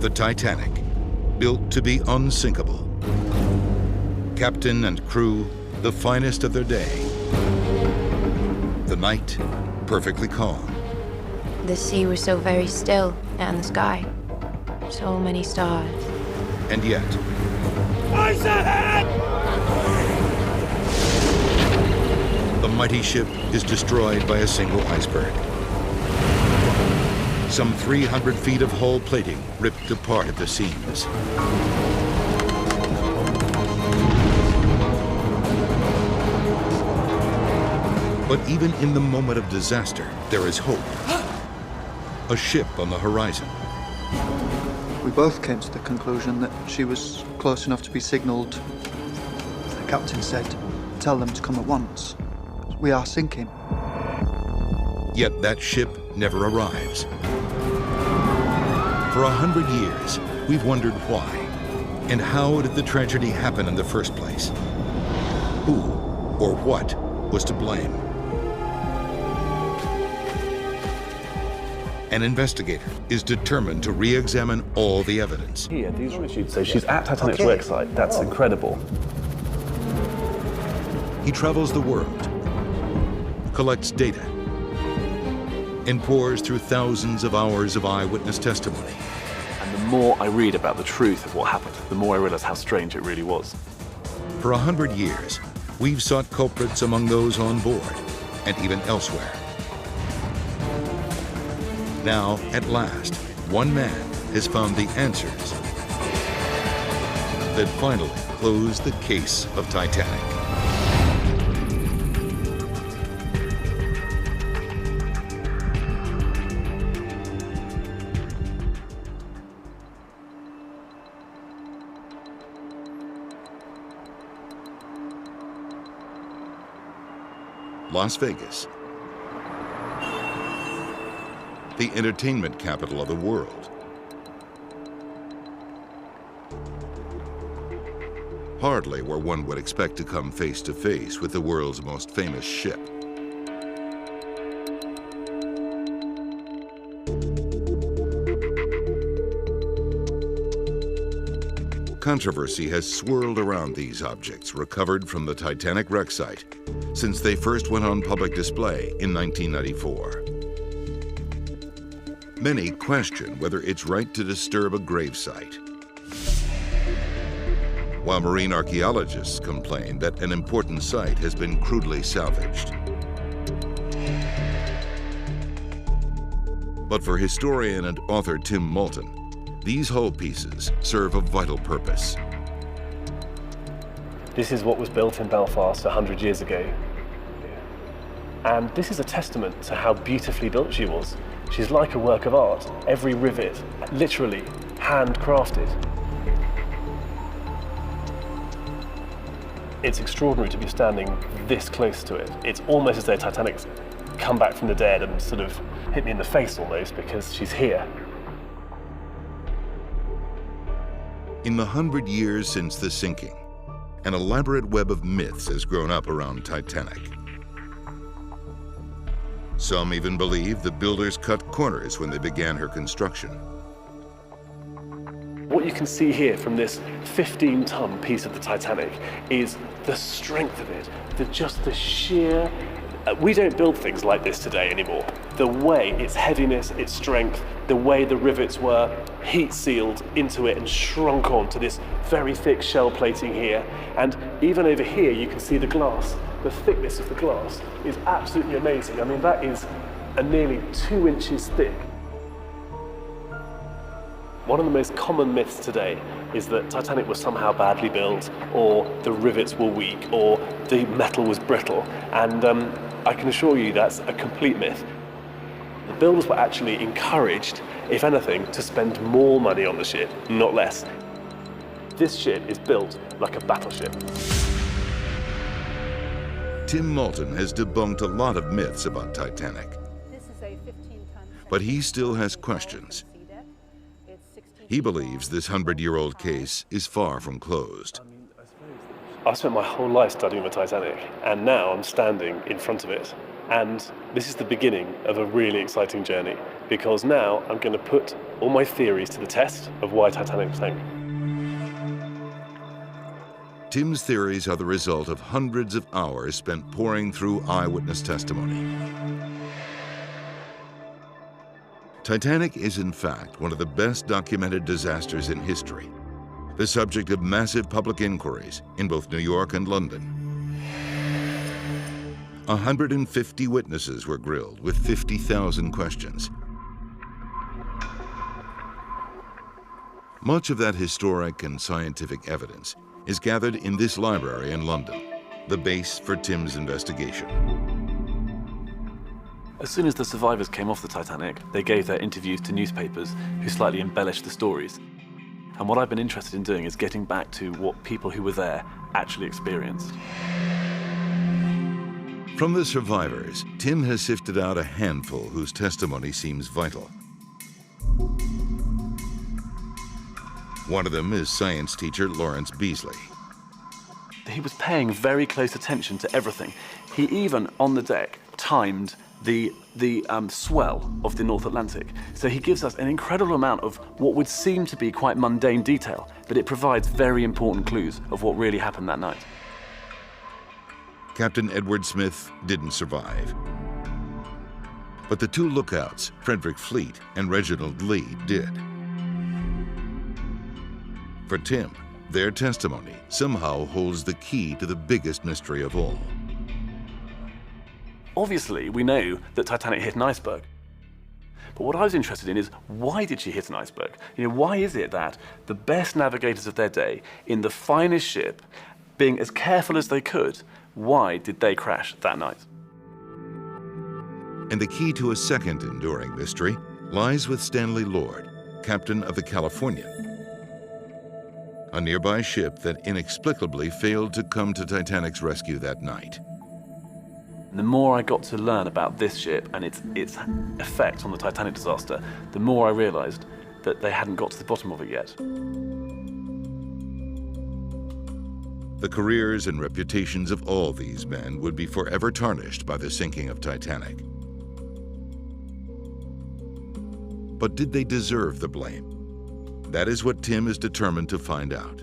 The Titanic, built to be unsinkable. Captain and crew, the finest of their day. The night, perfectly calm. The sea was so very still, and the sky, so many stars. And yet, Ice ahead! the mighty ship is destroyed by a single iceberg. Some 300 feet of hull plating ripped apart at the seams. But even in the moment of disaster, there is hope. A ship on the horizon. We both came to the conclusion that she was close enough to be signaled. The captain said, "Tell them to come at once. We are sinking." Yet that ship never arrives. For 100 years, we've wondered why. And how did the tragedy happen in the first place? Who or what was to blame? An investigator is determined to re-examine all the evidence. Here, these are so she's at Titanic's work site. That's incredible. He travels the world, collects data, and pours through thousands of hours of eyewitness testimony. And the more I read about the truth of what happened, the more I realize how strange it really was. For 100 years, we've sought culprits among those on board and even elsewhere. Now, at last, one man has found the answers that finally close the case of Titanic. Las Vegas, the entertainment capital of the world. Hardly where one would expect to come face to face with the world's most famous ship. Controversy has swirled around these objects recovered from the Titanic wreck site since they first went on public display in 1994. Many question whether it's right to disturb a gravesite, while marine archaeologists complain that an important site has been crudely salvaged. But for historian and author Tim Moulton, these hull pieces serve a vital purpose. This is what was built in Belfast 100 years ago. And this is a testament to how beautifully built she was. She's like a work of art. Every rivet, literally handcrafted. It's extraordinary to be standing this close to it. It's almost as though Titanic's come back from the dead and sort of hit me in the face almost, because she's here. In the 100 years since the sinking, an elaborate web of myths has grown up around Titanic. Some even believe the builders cut corners when they began her construction. What you can see here from this 15-ton piece of the Titanic is the strength of it, just the sheer... We don't build things like this today anymore. The way, its heaviness, its strength, the way the rivets were heat sealed into it and shrunk onto this very thick shell plating here. And even over here, you can see the glass. The thickness of the glass is absolutely amazing. I mean, that is nearly 2 inches thick. One of the most common myths today is that Titanic was somehow badly built, or the rivets were weak, or the metal was brittle. And I can assure you that's a complete myth. The builders were actually encouraged, if anything, to spend more money on the ship, not less. This ship is built like a battleship. Tim Moulton has debunked a lot of myths about Titanic, but he still has questions. He believes this 100-year-old case is far from closed. I spent my whole life studying the Titanic, and now I'm standing in front of it. And this is the beginning of a really exciting journey. because now I'm going to put all my theories to the test of why Titanic sank. Tim's theories are the result of hundreds of hours spent poring through eyewitness testimony. Titanic is, in fact, one of the best documented disasters in history, the subject of massive public inquiries in both New York and London. 150 witnesses were grilled with 50,000 questions. Much of that historic and scientific evidence is gathered in this library in London, the base for Tim's investigation. As soon as the survivors came off the Titanic, they gave their interviews to newspapers who slightly embellished the stories. And what I've been interested in doing is getting back to what people who were there actually experienced. From the survivors, Tim has sifted out a handful whose testimony seems vital. One of them is science teacher Lawrence Beasley. He was paying very close attention to everything. He even, on the deck, timed the swell of the North Atlantic. So he gives us an incredible amount of what would seem to be quite mundane detail, but it provides very important clues of what really happened that night. Captain Edward Smith didn't survive. But the two lookouts, Frederick Fleet and Reginald Lee, did. For Tim, their testimony somehow holds the key to the biggest mystery of all. Obviously, we know that Titanic hit an iceberg. But what I was interested in is, why did she hit an iceberg? Why is it that the best navigators of their day, in the finest ship, being as careful as they could, why did they crash that night? And the key to a second enduring mystery lies with Stanley Lord, captain of the Californian, a nearby ship that inexplicably failed to come to Titanic's rescue that night. The more I got to learn about this ship and its effect on the Titanic disaster, the more I realized that they hadn't got to the bottom of it yet. The careers and reputations of all these men would be forever tarnished by the sinking of Titanic. But did they deserve the blame? That is what Tim is determined to find out.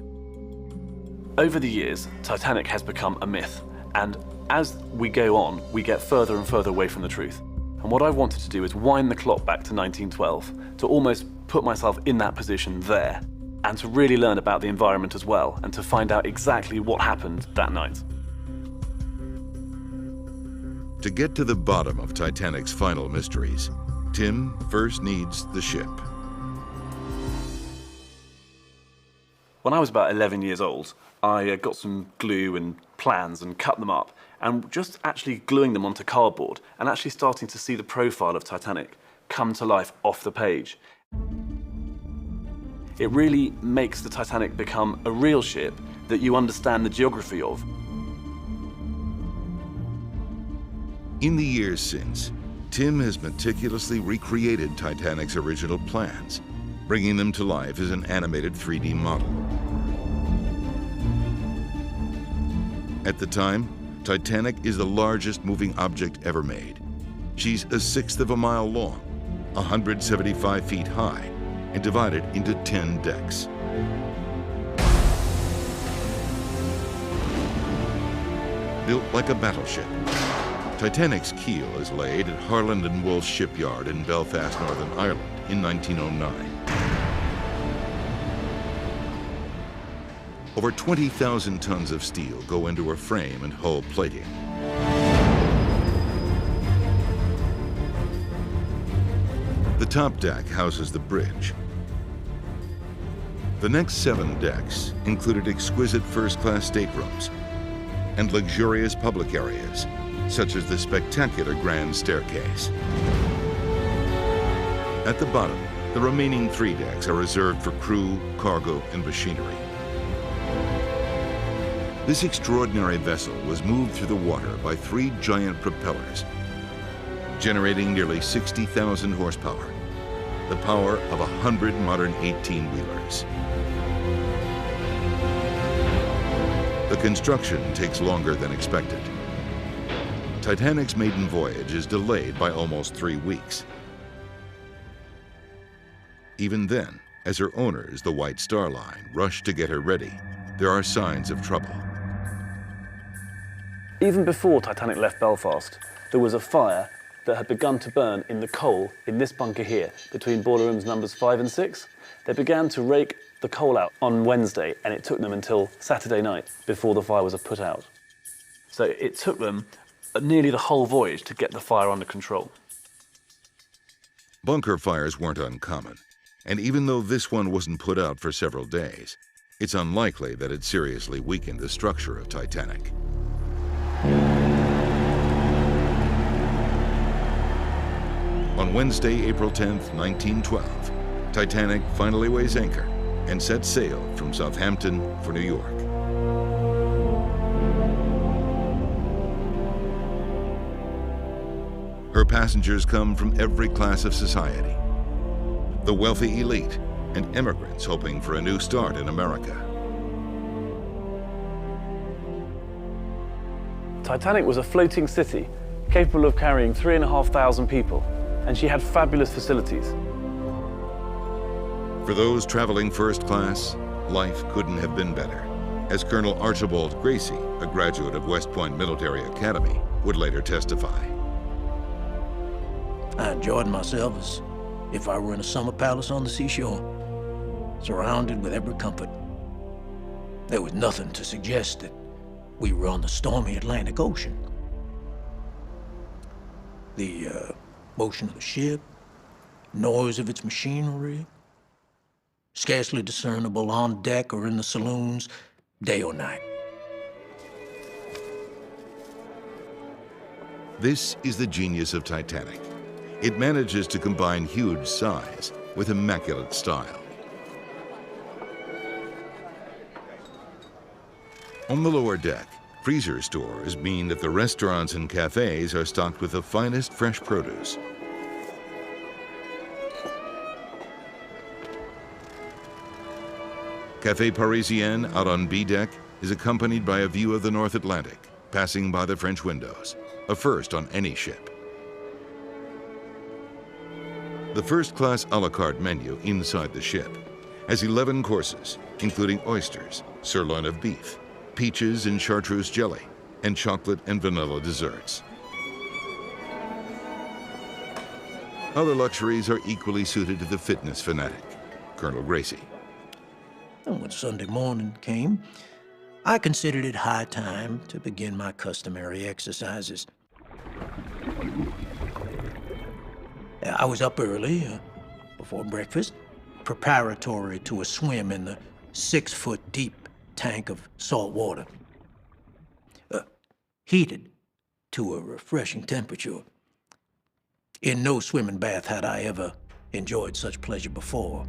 Over the years, Titanic has become a myth, and as we go on, we get further and further away from the truth. And what I wanted to do is wind the clock back to 1912, to almost put myself in that position there, and to really learn about the environment as well, and to find out exactly what happened that night. To get to the bottom of Titanic's final mysteries, Tim first needs the ship. When I was about 11 years old, I got some glue and plans and cut them up, and just actually gluing them onto cardboard and actually starting to see the profile of Titanic come to life off the page. It really makes the Titanic become a real ship that you understand the geography of. In the years since, Tim has meticulously recreated Titanic's original plans, bringing them to life as an animated 3D model. At the time, Titanic is the largest moving object ever made. She's 1/6 of a mile long, 175 feet high, and divided into 10 decks. Built like a battleship, Titanic's keel is laid at Harland and Wolff shipyard in Belfast, Northern Ireland in 1909. Over 20,000 tons of steel go into her frame and hull plating. The top deck houses the bridge. The next 7 decks included exquisite first-class staterooms and luxurious public areas, such as the spectacular grand staircase. At the bottom, the remaining 3 decks are reserved for crew, cargo, and machinery. This extraordinary vessel was moved through the water by 3 giant propellers, generating nearly 60,000 horsepower, the power of 100 modern 18-wheelers. The construction takes longer than expected. Titanic's maiden voyage is delayed by almost 3 weeks. Even then, as her owners, the White Star Line, rush to get her ready, there are signs of trouble. Even before Titanic left Belfast, there was a fire that had begun to burn in the coal in this bunker here, between boiler rooms numbers 5 and 6. They began to rake the coal out on Wednesday, and it took them until Saturday night before the fire was put out. So it took them nearly the whole voyage to get the fire under control. Bunker fires weren't uncommon, and even though this one wasn't put out for several days, it's unlikely that it seriously weakened the structure of Titanic. On Wednesday, April 10th, 1912, Titanic finally weighs anchor and sets sail from Southampton for New York. Her passengers come from every class of society, the wealthy elite and immigrants hoping for a new start in America. Titanic was a floating city capable of carrying 3,500 people, and she had fabulous facilities. For those traveling first class, life couldn't have been better, as Colonel Archibald Gracie, a graduate of West Point Military Academy, would later testify. I enjoyed myself as if I were in a summer palace on the seashore, surrounded with every comfort. There was nothing to suggest that we were on the stormy Atlantic Ocean. The motion of the ship, noise of its machinery, scarcely discernible on deck or in the saloons, day or night. This is the genius of Titanic. It manages to combine huge size with immaculate style. On the lower deck, freezer stores mean that the restaurants and cafes are stocked with the finest fresh produce. Café Parisien out on B deck is accompanied by a view of the North Atlantic, passing by the French windows, a first on any ship. The first-class a la carte menu inside the ship has 11 courses, including oysters, sirloin of beef, peaches and chartreuse jelly, and chocolate and vanilla desserts. Other luxuries are equally suited to the fitness fanatic, Colonel Gracie. And when Sunday morning came, I considered it high time to begin my customary exercises. I was up early, before breakfast, preparatory to a swim in the 6-foot deep tank of salt water. Heated to a refreshing temperature. In no swimming bath had I ever enjoyed such pleasure before.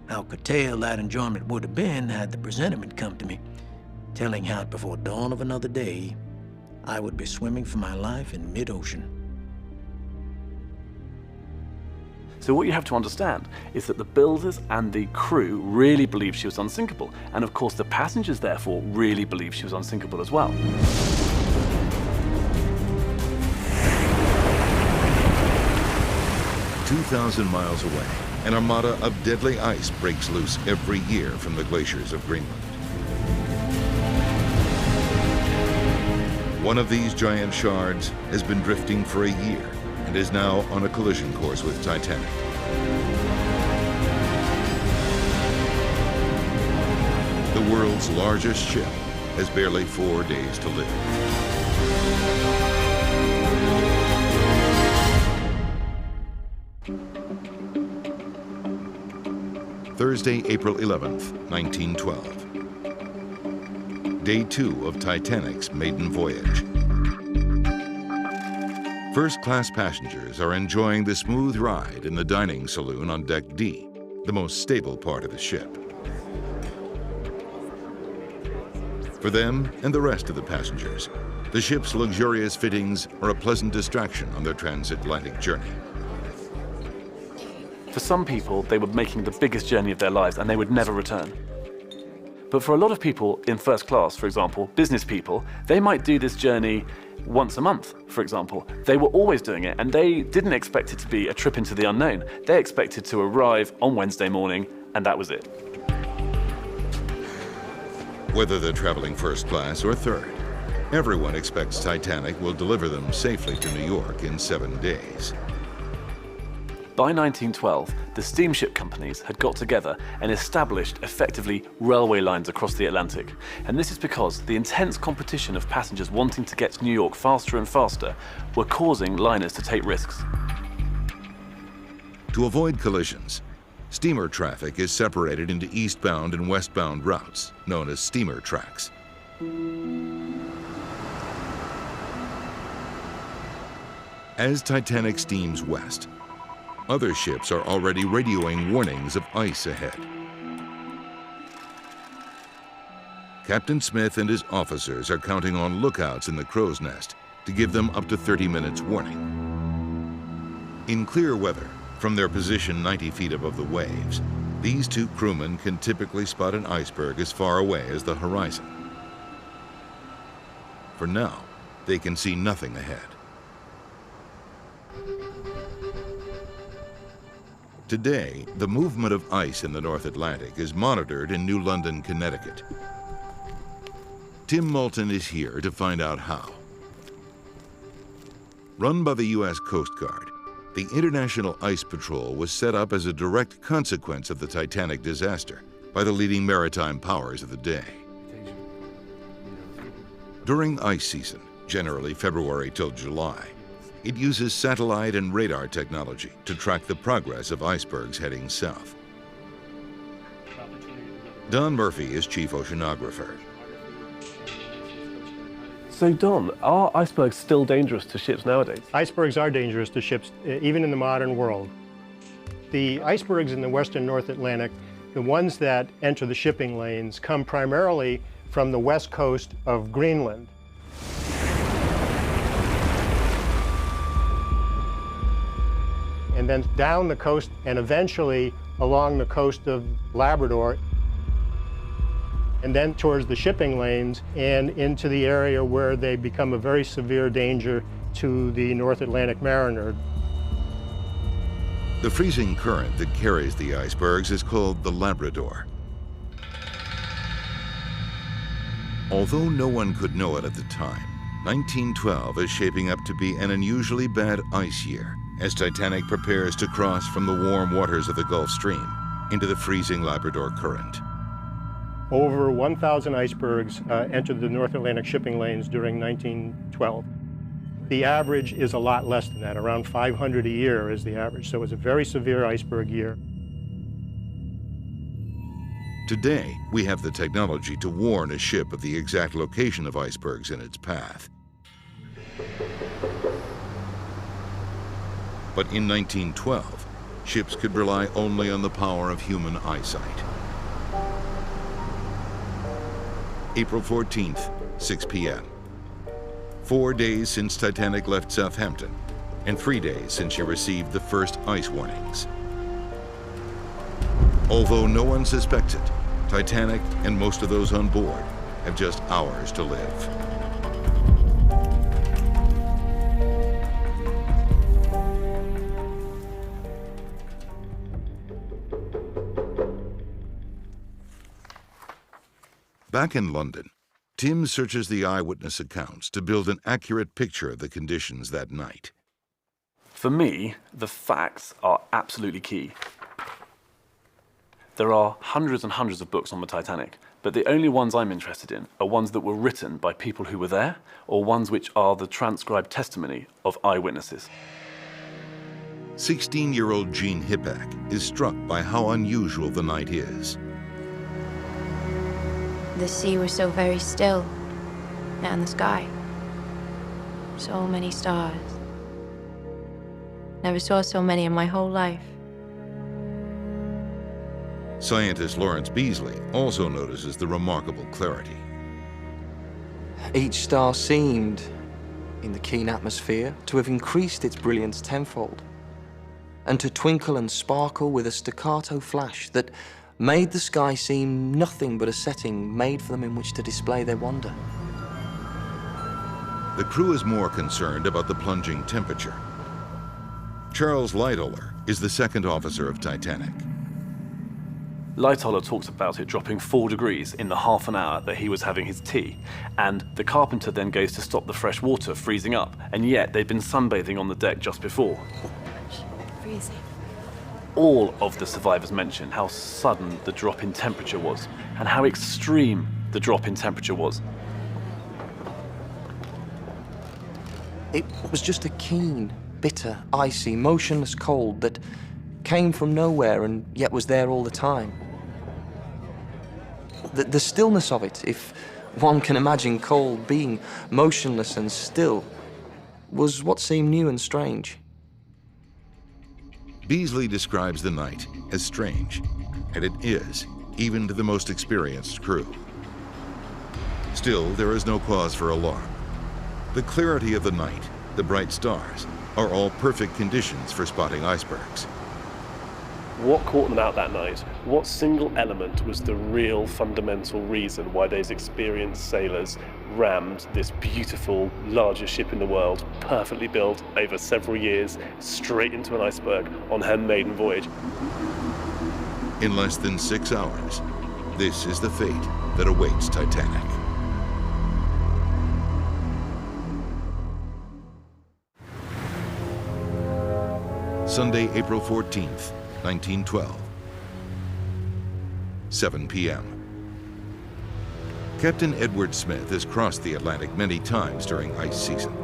How curtailed that enjoyment would have been had the presentiment come to me, telling how before dawn of another day, I would be swimming for my life in mid-ocean. So what you have to understand is that the builders and the crew really believed she was unsinkable, and of course the passengers therefore really believed she was unsinkable as well. "2,000 miles away, an armada of deadly ice breaks loose every year from the glaciers of Greenland. One of these giant shards has been drifting for a year and is now on a collision course with Titanic. The world's largest ship has barely 4 days to live. Thursday, April 11th, 1912. Day 2 of Titanic's maiden voyage. First-class passengers are enjoying the smooth ride in the dining saloon on Deck D, the most stable part of the ship. For them and the rest of the passengers, the ship's luxurious fittings are a pleasant distraction on their transatlantic journey. For some people, they were making the biggest journey of their lives and they would never return. But for a lot of people in first class, for example, business people, they might do this journey once a month, for example. They were always doing it, and they didn't expect it to be a trip into the unknown. They expected to arrive on Wednesday morning, and that was it. Whether they're traveling first class or third, everyone expects Titanic will deliver them safely to New York in 7 days. By 1912, the steamship companies had got together and established effectively railway lines across the Atlantic. And this is because the intense competition of passengers wanting to get to New York faster and faster were causing liners to take risks. To avoid collisions, steamer traffic is separated into eastbound and westbound routes, known as steamer tracks. As Titanic steams west, other ships are already radioing warnings of ice ahead. Captain Smith and his officers are counting on lookouts in the crow's nest to give them up to 30 minutes warning. In clear weather, from their position 90 feet above the waves, these two crewmen can typically spot an iceberg as far away as the horizon. For now, they can see nothing ahead. Today, the movement of ice in the North Atlantic is monitored in New London, Connecticut. Tim Moulton is here to find out how. Run by the U.S. Coast Guard, the International Ice Patrol was set up as a direct consequence of the Titanic disaster by the leading maritime powers of the day. During ice season, generally February till July, it uses satellite and radar technology to track the progress of icebergs heading south. Don Murphy is chief oceanographer. So Don, are icebergs still dangerous to ships nowadays? Icebergs are dangerous to ships, even in the modern world. The icebergs in the western North Atlantic, the ones that enter the shipping lanes, come primarily from the west coast of Greenland. And then down the coast and eventually along the coast of Labrador, and then towards the shipping lanes and into the area where they become a very severe danger to the North Atlantic mariner. The freezing current that carries the icebergs is called the Labrador. Although no one could know it at the time, 1912 is shaping up to be an unusually bad ice year as Titanic prepares to cross from the warm waters of the Gulf Stream into the freezing Labrador Current. Over 1,000 icebergs entered the North Atlantic shipping lanes during 1912. The average is a lot less than that, around 500 a year is the average, so it was a very severe iceberg year. Today, we have the technology to warn a ship of the exact location of icebergs in its path. But in 1912, ships could rely only on the power of human eyesight. April 14th, 6 p.m. 4 days since Titanic left Southampton, and 3 days since she received the first ice warnings. Although no one suspects it, Titanic and most of those on board have just hours to live. Back in London, Tim searches the eyewitness accounts to build an accurate picture of the conditions that night. For me, the facts are absolutely key. There are hundreds and hundreds of books on the Titanic, but the only ones I'm interested in are ones that were written by people who were there, or ones which are the transcribed testimony of eyewitnesses. 16-year-old Jean Hippack is struck by how unusual the night is. The sea was so very still, and the sky. So many stars. Never saw so many in my whole life. Scientist Lawrence Beasley also notices the remarkable clarity. Each star seemed, in the keen atmosphere, to have increased its brilliance tenfold, and to twinkle and sparkle with a staccato flash that made the sky seem nothing but a setting made for them in which to display their wonder. The crew is more concerned about the plunging temperature. Charles Lightoller is the second officer of Titanic. Lightoller talks about it dropping 4 degrees in the half an hour that he was having his tea, and the carpenter then goes to stop the fresh water freezing up, and yet they'd been sunbathing on the deck just before. Freezing. All of the survivors mention how sudden the drop in temperature was, and how extreme the drop in temperature was. It was just a keen, bitter, icy, motionless cold that came from nowhere and yet was there all the time. The stillness of it, if one can imagine cold being motionless and still, was what seemed new and strange. Beasley describes the night as strange, and it is, even to the most experienced crew. Still, there is no cause for alarm. The clarity of the night, the bright stars, are all perfect conditions for spotting icebergs. What caught them out that night? What single element was the real fundamental reason why those experienced sailors rammed this beautiful, largest ship in the world, perfectly built over several years, straight into an iceberg on her maiden voyage? In less than 6 hours, this is the fate that awaits Titanic. Sunday, April 14th, 1912, 7 p.m. Captain Edward Smith has crossed the Atlantic many times during ice season.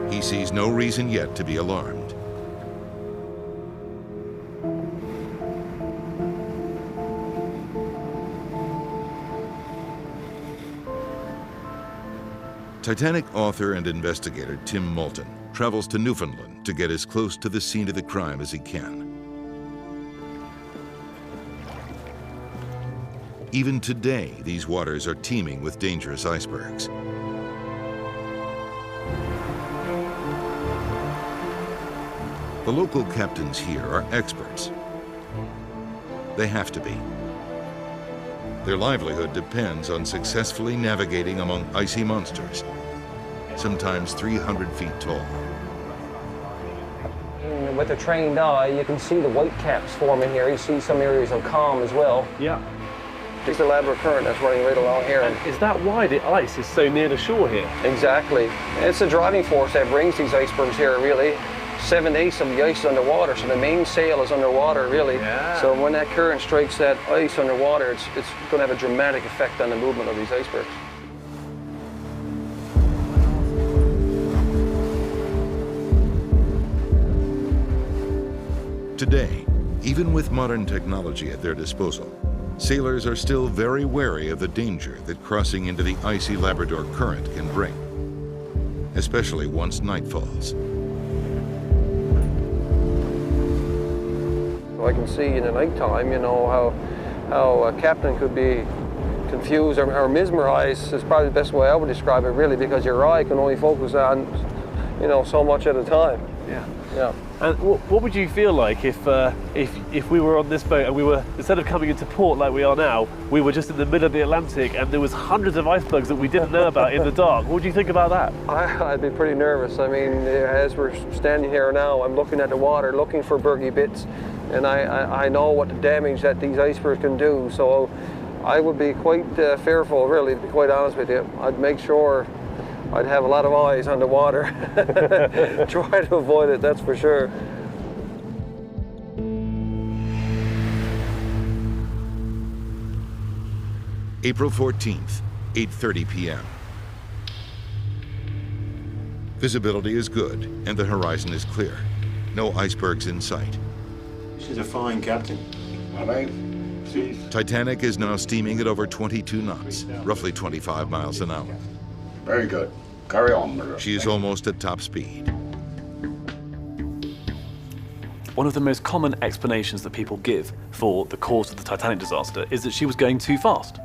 He sees no reason yet to be alarmed. Titanic author and investigator Tim Moulton travels to Newfoundland to get as close to the scene of the crime as he can. Even today, these waters are teeming with dangerous icebergs. The local captains here are experts. They have to be. Their livelihood depends on successfully navigating among icy monsters, sometimes 300 feet tall. With a trained eye, you can see the white caps forming here. You see some areas of calm as well. Yeah. It's the Labrador current that's running right along here. And is that why the ice is so near the shore here? Exactly. It's the driving force that brings these icebergs here, really. 7/8 of the ice is underwater, so the main sail is underwater, really. Yeah. So when that current strikes that ice underwater, it's going to have a dramatic effect on the movement of these icebergs. Today, even with modern technology at their disposal, sailors are still very wary of the danger that crossing into the icy Labrador current can bring, especially once night falls. I can see in the nighttime, you know, how a captain could be confused or mesmerized is probably the best way I would describe it, really, because your eye can only focus on, you know, so much at a time. Yeah. Yeah. And what would you feel like if we were on this boat and we were, instead of coming into port like we are now, we were just in the middle of the Atlantic and there was hundreds of icebergs that we didn't know about in the dark? What would you think about that? I'd be pretty nervous. I mean, as we're standing here now, I'm looking at the water, looking for bergy bits, and I know what the damage that these icebergs can do. So I would be quite fearful, really, to be quite honest with you. I'd make sure I'd have a lot of eyes on the water. Try to avoid it, that's for sure. April 14th, 8:30 p.m. Visibility is good and the horizon is clear. No icebergs in sight. She's a fine captain. All right. Titanic is now steaming at over 22 knots, roughly 25 miles an hour. Very good. Carry on. She is almost at top speed. One of the most common explanations that people give for the cause of the Titanic disaster is that she was going too fast.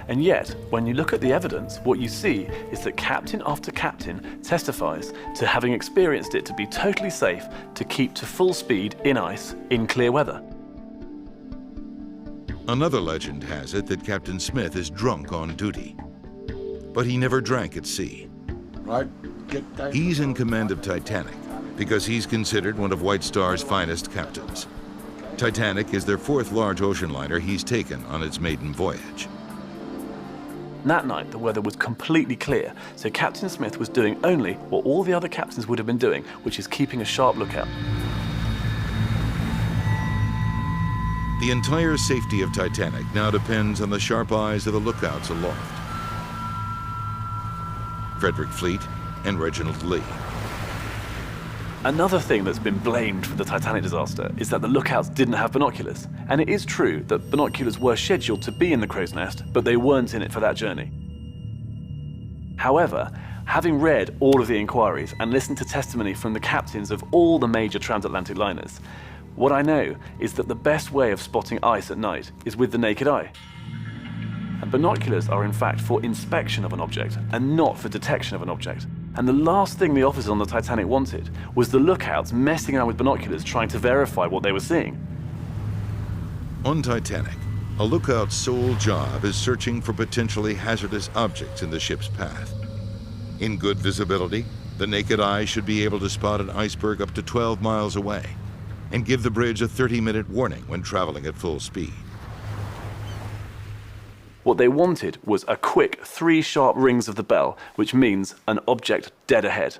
And yet, when you look at the evidence, what you see is that captain after captain testifies to having experienced it to be totally safe to keep to full speed in ice in clear weather. Another legend has it that Captain Smith is drunk on duty. But he never drank at sea. Right, get that. He's in command of Titanic because he's considered one of White Star's finest captains. Titanic is their fourth large ocean liner he's taken on its maiden voyage. That night, the weather was completely clear, so Captain Smith was doing only what all the other captains would have been doing, which is keeping a sharp lookout. The entire safety of Titanic now depends on the sharp eyes of the lookouts aloft. Frederick Fleet and Reginald Lee. Another thing that's been blamed for the Titanic disaster is that the lookouts didn't have binoculars. And it is true that binoculars were scheduled to be in the crow's nest, but they weren't in it for that journey. However, having read all of the inquiries and listened to testimony from the captains of all the major transatlantic liners, what I know is that the best way of spotting ice at night is with the naked eye. And binoculars are in fact for inspection of an object and not for detection of an object. And the last thing the officers on the Titanic wanted was the lookouts messing around with binoculars trying to verify what they were seeing. On Titanic, a lookout's sole job is searching for potentially hazardous objects in the ship's path. In good visibility, the naked eye should be able to spot an iceberg up to 12 miles away and give the bridge a 30-minute warning when traveling at full speed. What they wanted was a quick 3 sharp rings of the bell, which means an object dead ahead.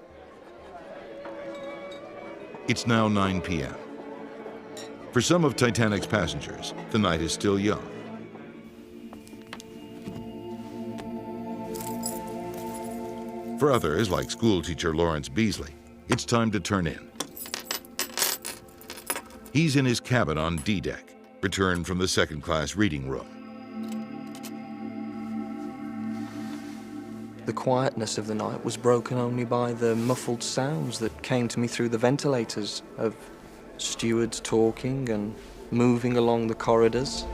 It's now 9 p.m. For some of Titanic's passengers, the night is still young. For others, like schoolteacher Lawrence Beasley, it's time to turn in. He's in his cabin on D-deck, returned from the second-class reading room. The quietness of the night was broken only by the muffled sounds that came to me through the ventilators of stewards talking and moving along the corridors.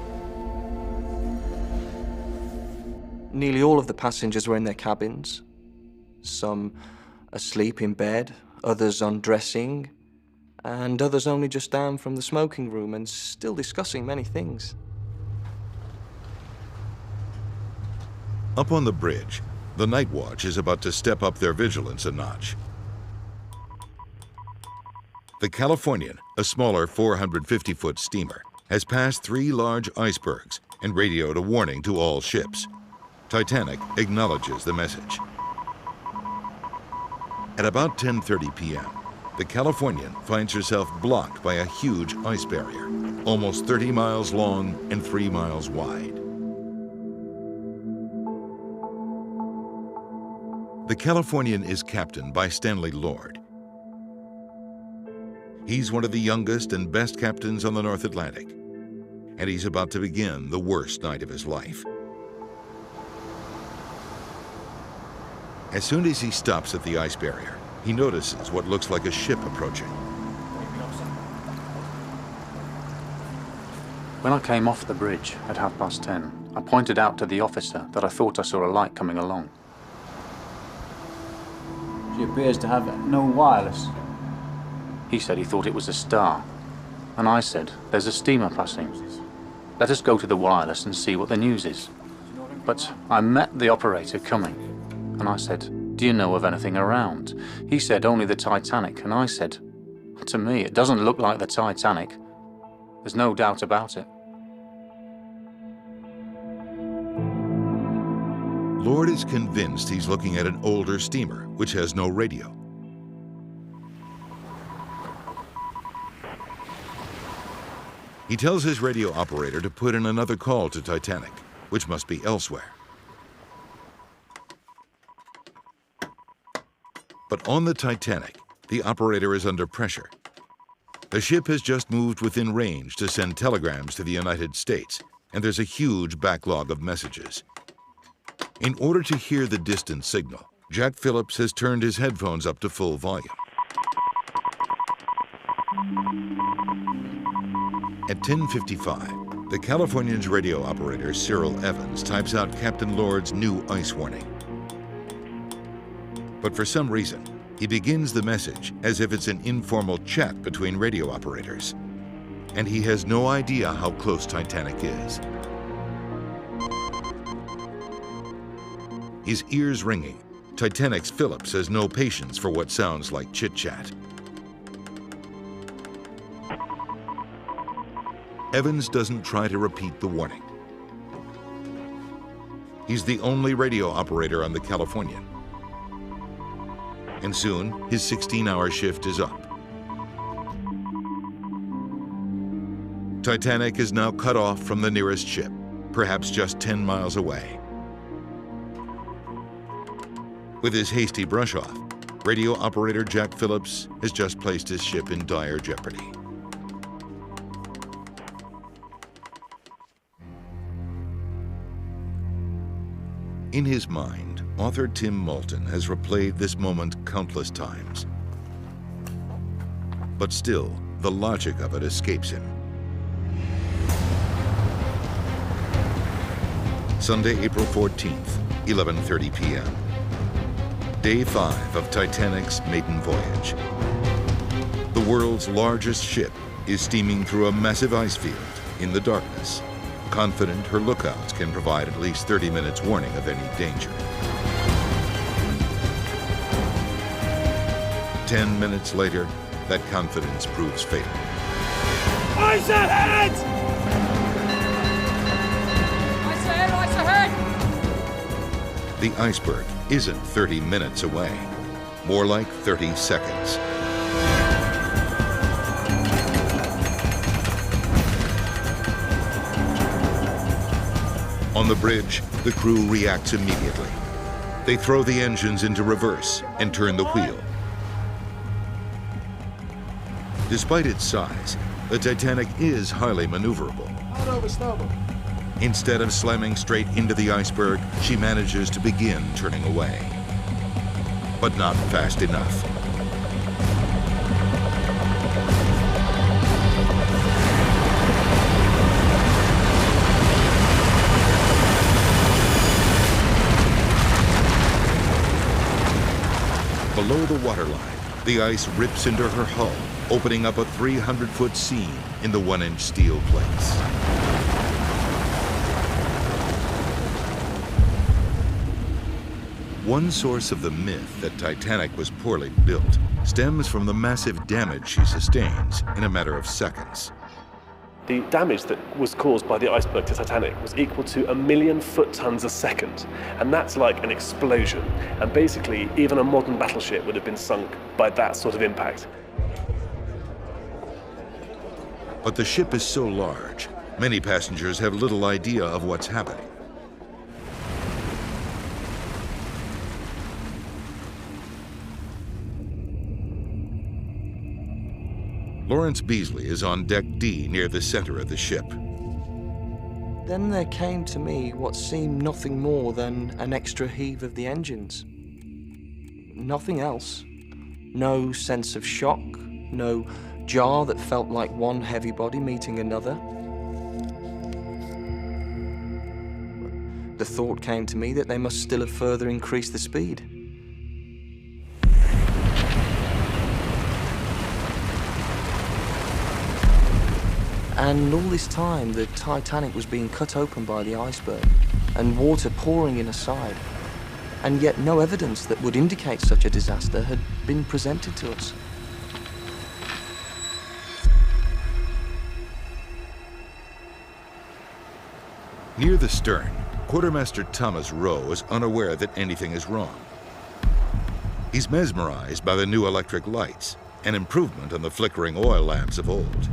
Nearly all of the passengers were in their cabins, some asleep in bed, others undressing, and others only just down from the smoking room and still discussing many things. Up on the bridge, the night watch is about to step up their vigilance a notch. The Californian, a smaller 450-foot steamer, has passed 3 large icebergs and radioed a warning to all ships. Titanic acknowledges the message. At about 10:30 p.m., the Californian finds herself blocked by a huge ice barrier, almost 30 miles long and 3 miles wide. The Californian is captained by Stanley Lord. He's one of the youngest and best captains on the North Atlantic, and he's about to begin the worst night of his life. As soon as he stops at the ice barrier, he notices what looks like a ship approaching. When I came off the bridge at 10:30, I pointed out to the officer that I thought I saw a light coming along. She appears to have no wireless. He said he thought it was a star, and I said, there's a steamer passing. Let us go to the wireless and see what the news is. But I met the operator coming, and I said, do you know of anything around? He said, only the Titanic, and I said, to me, it doesn't look like the Titanic. There's no doubt about it. Lord is convinced he's looking at an older steamer, which has no radio. He tells his radio operator to put in another call to Titanic, which must be elsewhere. But on the Titanic, the operator is under pressure. The ship has just moved within range to send telegrams to the United States, and there's a huge backlog of messages. In order to hear the distant signal, Jack Phillips has turned his headphones up to full volume. At 10:55, the Californian's radio operator, Cyril Evans, types out Captain Lord's new ice warning. But for some reason, he begins the message as if it's an informal chat between radio operators. And he has no idea how close Titanic is. his ears ringing, Titanic's Phillips has no patience for what sounds like chit-chat. Evans doesn't try to repeat the warning. He's the only radio operator on the Californian. And soon, his 16-hour shift is up. Titanic is now cut off from the nearest ship, perhaps just 10 miles away. With his hasty brush-off, radio operator Jack Phillips has just placed his ship in dire jeopardy. In his mind, author Tim Moulton has replayed this moment countless times. But still, the logic of it escapes him. Sunday, April 14th, 11:30 p.m. Day 5 of Titanic's maiden voyage. The world's largest ship is steaming through a massive ice field in the darkness, confident her lookouts can provide at least 30 minutes warning of any danger. 10 minutes later, that confidence proves fatal. Ice ahead! Ice ahead, ice ahead! The iceberg isn't 30 minutes away, more like 30 seconds. On the bridge, the crew reacts immediately. They throw the engines into reverse and turn the wheel. Despite its size, the Titanic is highly maneuverable. Instead of slamming straight into the iceberg, she manages to begin turning away. But not fast enough. Below the waterline, the ice rips into her hull, opening up a 300-foot seam in the 1-inch steel plates. One source of the myth that Titanic was poorly built stems from the massive damage she sustains in a matter of seconds. The damage that was caused by the iceberg to Titanic was equal to 1 million foot-tons a second, and that's like an explosion. And basically, even a modern battleship would have been sunk by that sort of impact. But the ship is so large, many passengers have little idea of what's happening. Lawrence Beasley is on deck D near the center of the ship. Then there came to me what seemed nothing more than an extra heave of the engines. Nothing else. No sense of shock, no jar that felt like one heavy body meeting another. The thought came to me that they must still have further increased the speed. And all this time, the Titanic was being cut open by the iceberg, and water pouring in her side. And yet no evidence that would indicate such a disaster had been presented to us. Near the stern, Quartermaster Thomas Rowe is unaware that anything is wrong. He's mesmerized by the new electric lights, an improvement on the flickering oil lamps of old.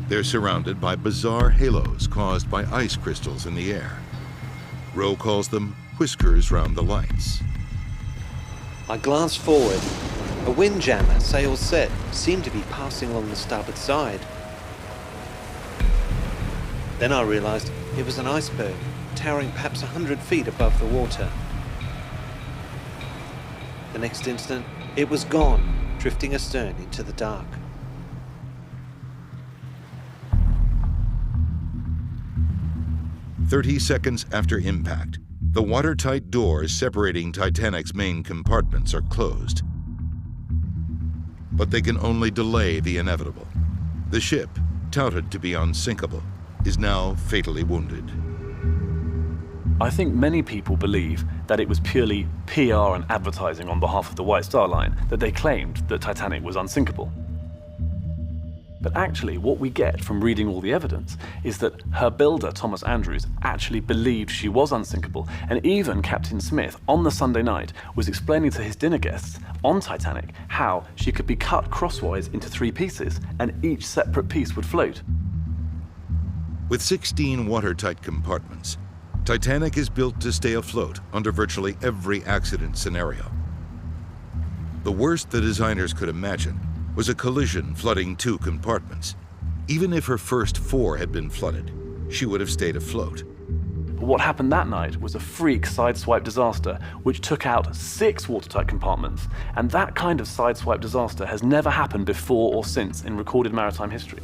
They're surrounded by bizarre halos caused by ice crystals in the air. Rowe calls them whiskers round the lights. I glanced forward. A windjammer, sails set, seemed to be passing along the starboard side. Then I realized it was an iceberg, towering perhaps 100 feet above the water. The next instant, it was gone, drifting astern into the dark. "30 seconds after impact, the watertight doors separating Titanic's main compartments are closed. But they can only delay the inevitable. The ship, touted to be unsinkable, is now fatally wounded. I think many people believe that it was purely PR and advertising on behalf of the White Star Line that they claimed that Titanic was unsinkable. But actually, what we get from reading all the evidence is that her builder, Thomas Andrews, actually believed she was unsinkable, and even Captain Smith, on the Sunday night, was explaining to his dinner guests on Titanic how she could be cut crosswise into 3 pieces, and each separate piece would float. With 16 watertight compartments, Titanic is built to stay afloat under virtually every accident scenario. The worst the designers could imagine was a collision flooding 2 compartments. Even if her first 4 had been flooded, she would have stayed afloat. But what happened that night was a freak sideswipe disaster which took out 6 watertight compartments, and that kind of sideswipe disaster has never happened before or since in recorded maritime history.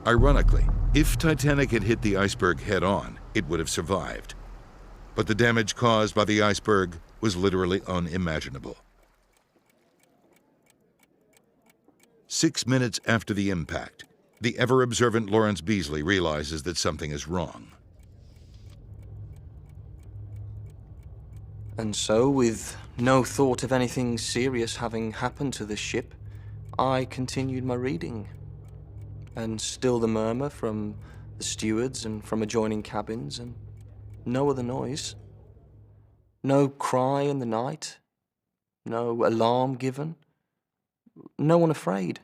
Ironically, if Titanic had hit the iceberg head-on, it would have survived. But the damage caused by the iceberg was literally unimaginable. 6 minutes after the impact, the ever-observant Lawrence Beasley realizes that something is wrong. And so, with no thought of anything serious having happened to the ship, I continued my reading. And still the murmur from the stewards and from adjoining cabins, and no other noise. No cry in the night, no alarm given, no one afraid.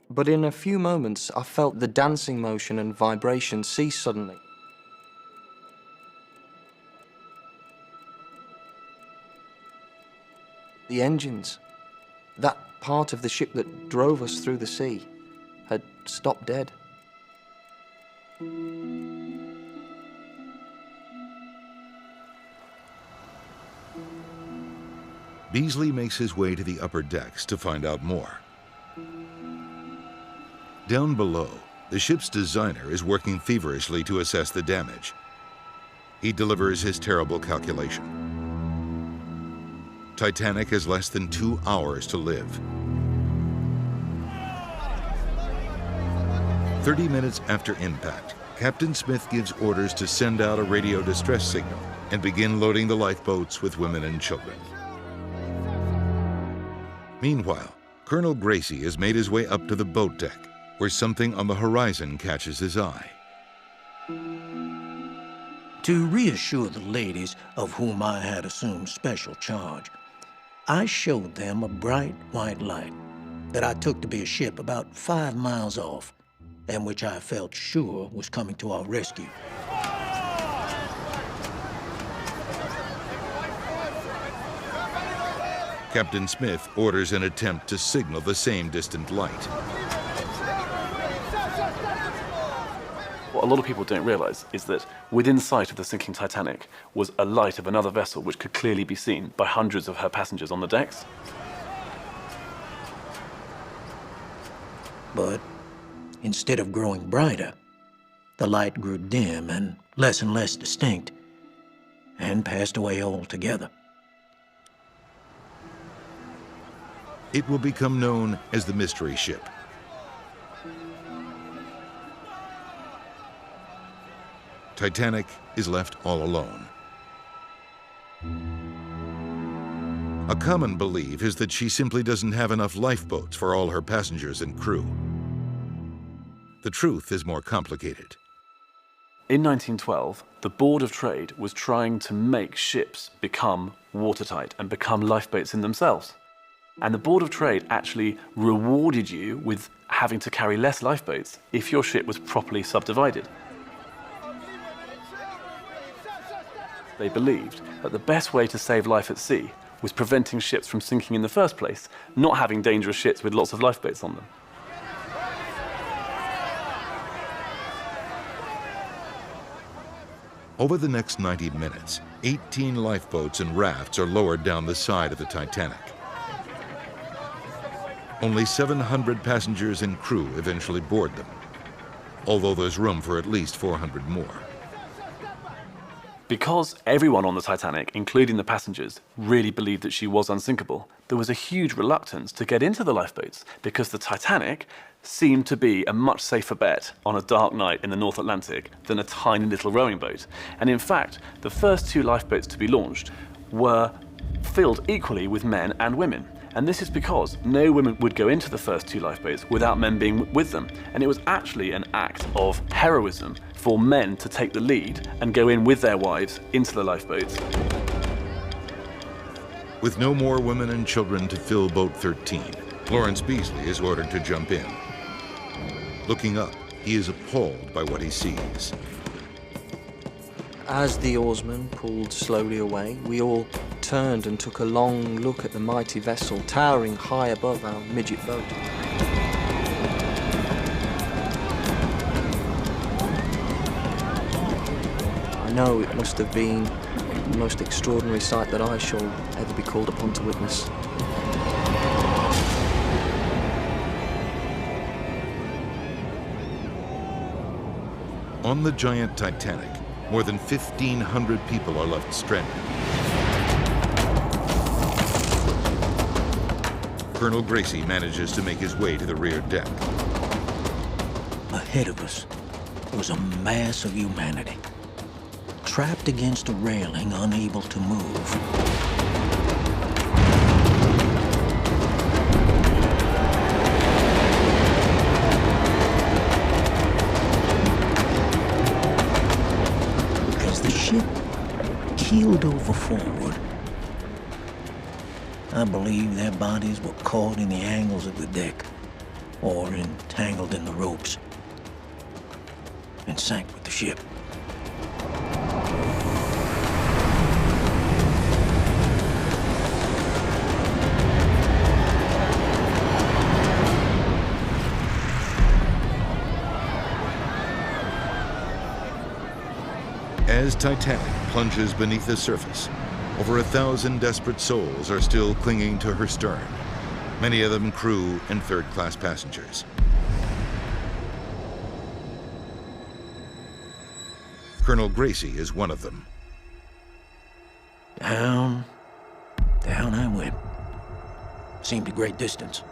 But in a few moments, I felt the dancing motion and vibration cease suddenly. The engines, that part of the ship that drove us through the sea, had stopped dead. Beasley makes his way to the upper decks to find out more. Down below, the ship's designer is working feverishly to assess the damage. He delivers his terrible calculation. Titanic has less than 2 hours to live. 30 minutes after impact, Captain Smith gives orders to send out a radio distress signal and begin loading the lifeboats with women and children. Meanwhile, Colonel Gracie has made his way up to the boat deck, where something on the horizon catches his eye. To reassure the ladies, of whom I had assumed special charge, I showed them a bright white light that I took to be a ship about 5 miles off, and which I felt sure was coming to our rescue. Captain Smith orders an attempt to signal the same distant light. What a lot of people don't realize is that within sight of the sinking Titanic was a light of another vessel which could clearly be seen by hundreds of her passengers on the decks. But instead of growing brighter, the light grew dim and less distinct, and passed away altogether. It will become known as the Mystery Ship. Titanic is left all alone. A common belief is that she simply doesn't have enough lifeboats for all her passengers and crew. The truth is more complicated. In 1912, the Board of Trade was trying to make ships become watertight and become lifeboats in themselves. And the Board of Trade actually rewarded you with having to carry less lifeboats if your ship was properly subdivided. They believed that the best way to save life at sea was preventing ships from sinking in the first place, not having dangerous ships with lots of lifeboats on them. Over the next 90 minutes, 18 lifeboats and rafts are lowered down the side of the Titanic. Only 700 passengers and crew eventually board them, although there's room for at least 400 more. Because everyone on the Titanic, including the passengers, really believed that she was unsinkable, there was a huge reluctance to get into the lifeboats because the Titanic seemed to be a much safer bet on a dark night in the North Atlantic than a tiny little rowing boat. And in fact, the first 2 lifeboats to be launched were filled equally with men and women. And this is because no women would go into the first 2 lifeboats without men being with them. And it was actually an act of heroism for men to take the lead and go in with their wives into the lifeboats. With no more women and children to fill boat 13, Lawrence Beasley is ordered to jump in. Looking up, he is appalled by what he sees. As the oarsmen pulled slowly away, we all turned and took a long look at the mighty vessel towering high above our midget boat. I know it must have been the most extraordinary sight that I shall ever be called upon to witness. On the giant Titanic, more than 1,500 people are left stranded. Colonel Gracie manages to make his way to the rear deck. Ahead of us was a mass of humanity, trapped against a railing, unable to move. As the ship keeled over forward, I believe their bodies were caught in the angles of the deck or entangled in the ropes and sank with the ship. As Titanic plunges beneath the surface, over 1,000 desperate souls are still clinging to her stern, many of them crew and third-class passengers. Colonel Gracie is one of them. Down I went. Seemed a great distance.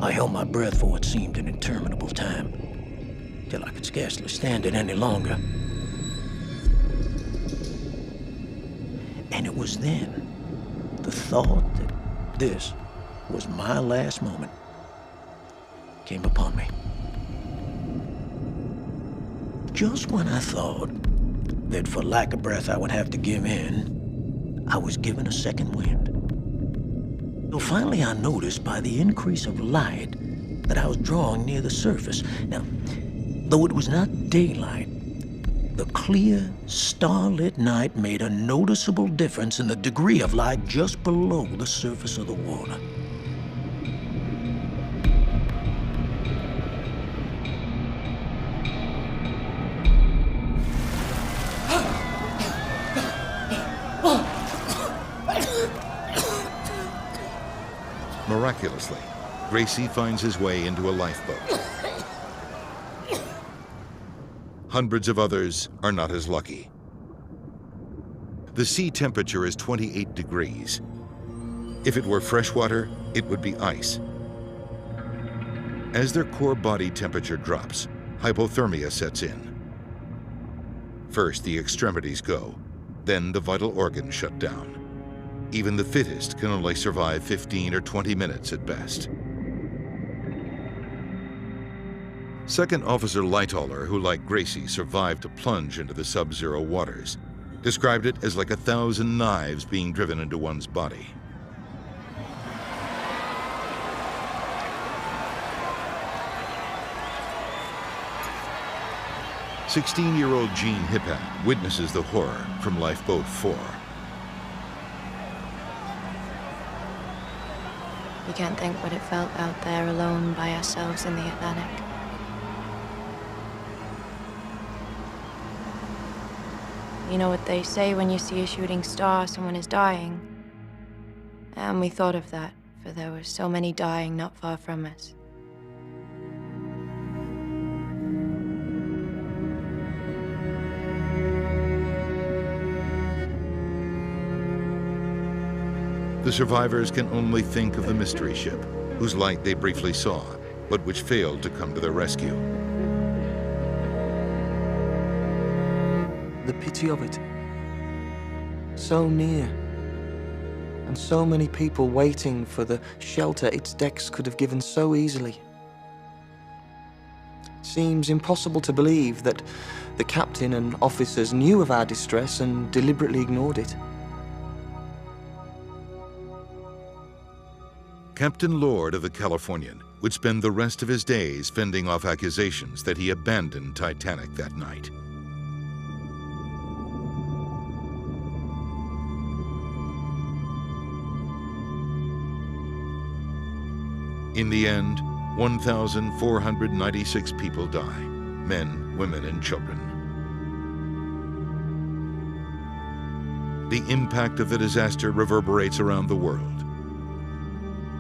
I held my breath for what seemed an interminable time, till I could scarcely stand it any longer. And it was then the thought that this was my last moment came upon me. Just when I thought that for lack of breath I would have to give in, I was given a second wind. So finally I noticed by the increase of light that I was drawing near the surface. Now, though it was not daylight, the clear, starlit night made a noticeable difference in the degree of light just below the surface of the water. Miraculously, Gracie finds his way into a lifeboat. Hundreds of others are not as lucky. The sea temperature is 28 degrees. If it were freshwater, it would be ice. As their core body temperature drops, hypothermia sets in. First, the extremities go, then the vital organs shut down. Even the fittest can only survive 15 or 20 minutes at best. Second Officer Lightoller, who like Gracie survived to plunge into the sub-zero waters, described it as like 1,000 knives being driven into one's body. "16-year-old Jean Hippad witnesses the horror from Lifeboat 4. You can't think what it felt out there alone by ourselves in the Atlantic. You know what they say when you see a shooting star, someone is dying. And we thought of that, for there were so many dying not far from us. the survivors can only think of the mystery ship, whose light they briefly saw, but which failed to come to their rescue. The pity of it. So near. And so many people waiting for the shelter its decks could have given so easily. It seems impossible to believe that the captain and officers knew of our distress and deliberately ignored it. Captain Lord of the Californian would spend the rest of his days fending off accusations that he abandoned Titanic that night. In the end, 1,496 people die, men, women, and children. The impact of the disaster reverberates around the world.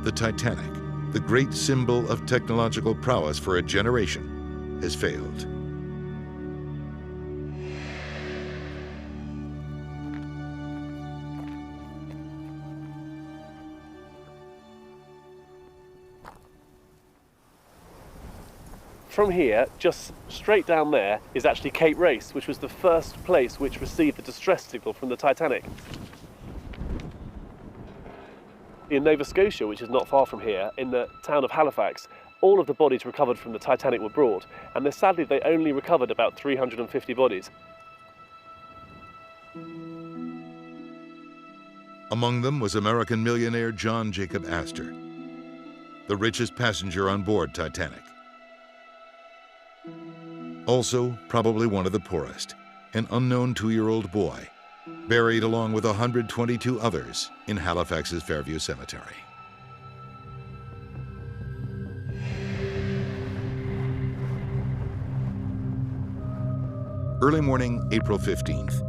The Titanic, the great symbol of technological prowess for a generation, has failed. From here, just straight down there, is actually Cape Race, which was the first place which received the distress signal from the Titanic. In Nova Scotia, which is not far from here, in the town of Halifax, all of the bodies recovered from the Titanic were brought, and sadly they only recovered about 350 bodies. Among them was American millionaire John Jacob Astor, the richest passenger on board Titanic. Also, probably one of the poorest, an unknown 2-year-old boy, buried along with 122 others in Halifax's Fairview Cemetery. Early morning, April 15th.